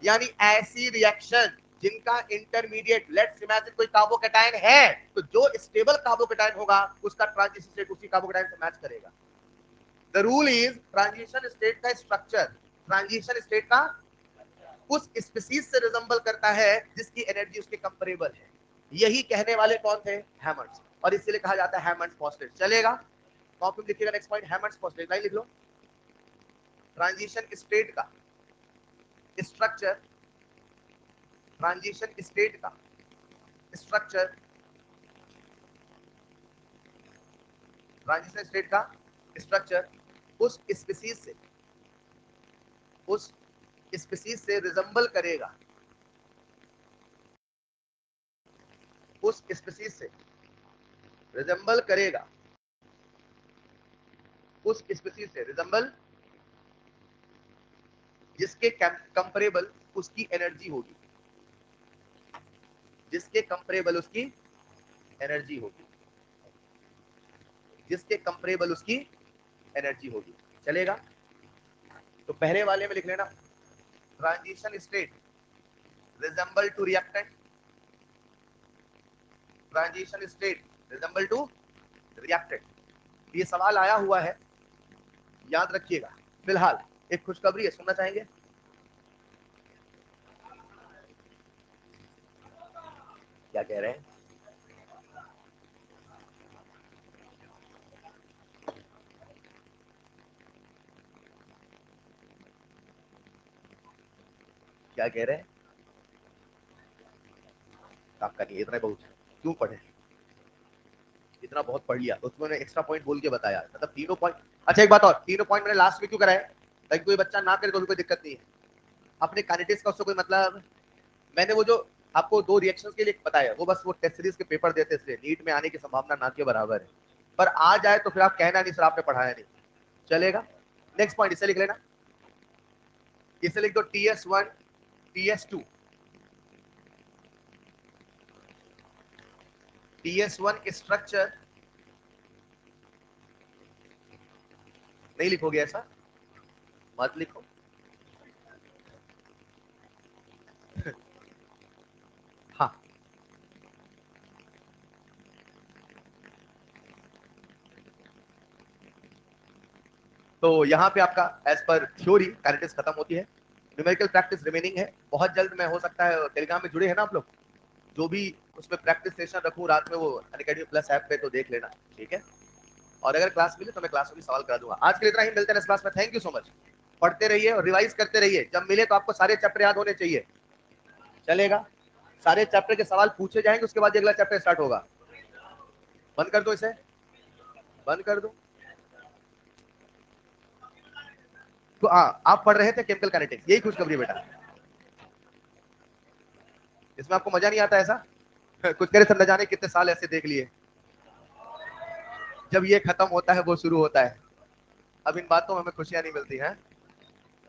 Speaker 1: यानी ऐसी रिएक्शन जिनका इंटरमीडिएट, लेट्स इमेजिन कोई कार्बोकेटायन है, तो जो स्टेबल कार्बोकेटायन होगा उसका ट्रांजिशन स्टेट उसी कार्बोकेटायन से मैच करेगा। The rule is transition state का स्ट्रक्चर ट्रांजिशन स्टेट का उस स्पीसीज से रिजम्बल करता है जिसकी एनर्जी उसके कंपरेबल है। यही कहने वाले कौन थे? हैमंड्स। और इसलिए कहा जाता है हैमंड्स पॉस्टुलेट। चलेगा? कॉपी में लिखिएगा नेक्स्ट पॉइंट, हैमंड्स पॉस्टुलेट। लाइन लिख लो। ट्रांजिशन स्टेट का स्ट्रक्चर, ट्रांजिशन स्टेट का स्ट्रक्चर, ट्रांजिशन स्टेट का स्ट्रक्चर उस स्पीसीज से, उस स्पीसीज से रिजम्बल करेगा, उस स्पीसीज से रिजम्बल करेगा, उस स्पीसीज से रिजम्बल जिसके कंपरेबल उसकी एनर्जी होगी, जिसके कंपरेबल उसकी एनर्जी होगी, जिसके कंपरेबल उसकी एनर्जी होगी। चलेगा? तो पहले वाले में लिख लेना transition state resemble to reactant, transition state resemble to reactant. ये सवाल आया हुआ है, याद रखिएगा। फिलहाल एक खुशखबरी है, सुनना चाहेंगे? क्या कह रहे हैं? क्या कह रहे हैं? काम का नहीं, इतना बहुत क्यों पढ़े, इतना बहुत पढ़ लिया, उसमें एक्स्ट्रा पॉइंट बोल के बताया, मतलब तीनों पॉइंट। अच्छा एक बात और, तीनों पॉइंट मैंने लास्ट में क्यों कराया, ताकि कोई बच्चा ना करे तो कोई दिक्कत नहीं है। अपने काइनेटिक्स का उससे कोई मतलब, मैंने वो जो आपको दो रिएक्शंस के लिए बताया वो बस वो टेस्ट सीरीज के पेपर देते, इसलिए नीट में आने की संभावना ना के बराबर है। पर आ जाए तो फिर आप कहना नहीं सर आपने पढ़ाया नहीं, चलेगा। नेक्स्ट पॉइंट इसे लिख लेना, इसे लिख दो TS1 TS2। TS1 स्ट्रक्चर नहीं लिखोगे ऐसा, मत लिखो। हाँ, तो यहाँ पे आपका एज पर थ्योरी काइनेटिक्स खत्म होती है, न्यूमेरिकल प्रैक्टिस रिमेनिंग है। बहुत जल्द मैं हो सकता है, टेलीग्राम में जुड़े हैं ना आप लोग, जो भी उसमें प्रैक्टिस सेशन रखूं रात में वो अनअकैडमी प्लस ऐप पे, तो देख लेना, ठीक है। और अगर क्लास मिले तो मैं क्लास में भी सवाल करा दूंगा। आज के लिए इतना ही, मिलते हैं इस क्लास में। Thank you so much. पढ़ते रहिए और रिवाइज करते रहिए, जब मिले तो आपको सारे चैप्टर याद होने चाहिए, चलेगा। सारे चैप्टर के सवाल पूछे जाएंगे, उसके बाद अगला चैप्टर स्टार्ट होगा। बंद कर दो इसे, बंद कर दो। तो आप पढ़ रहे थे केमिकल काइनेटिक्स, यही खुशखबरी बेटा। इसमें आपको मजा नहीं आता ऐसा? कुछ करे सर, न जाने कितने साल ऐसे देख लिए, जब ये खत्म होता है वो शुरू होता है। अब इन बातों में हमें खुशियां नहीं मिलती हैं।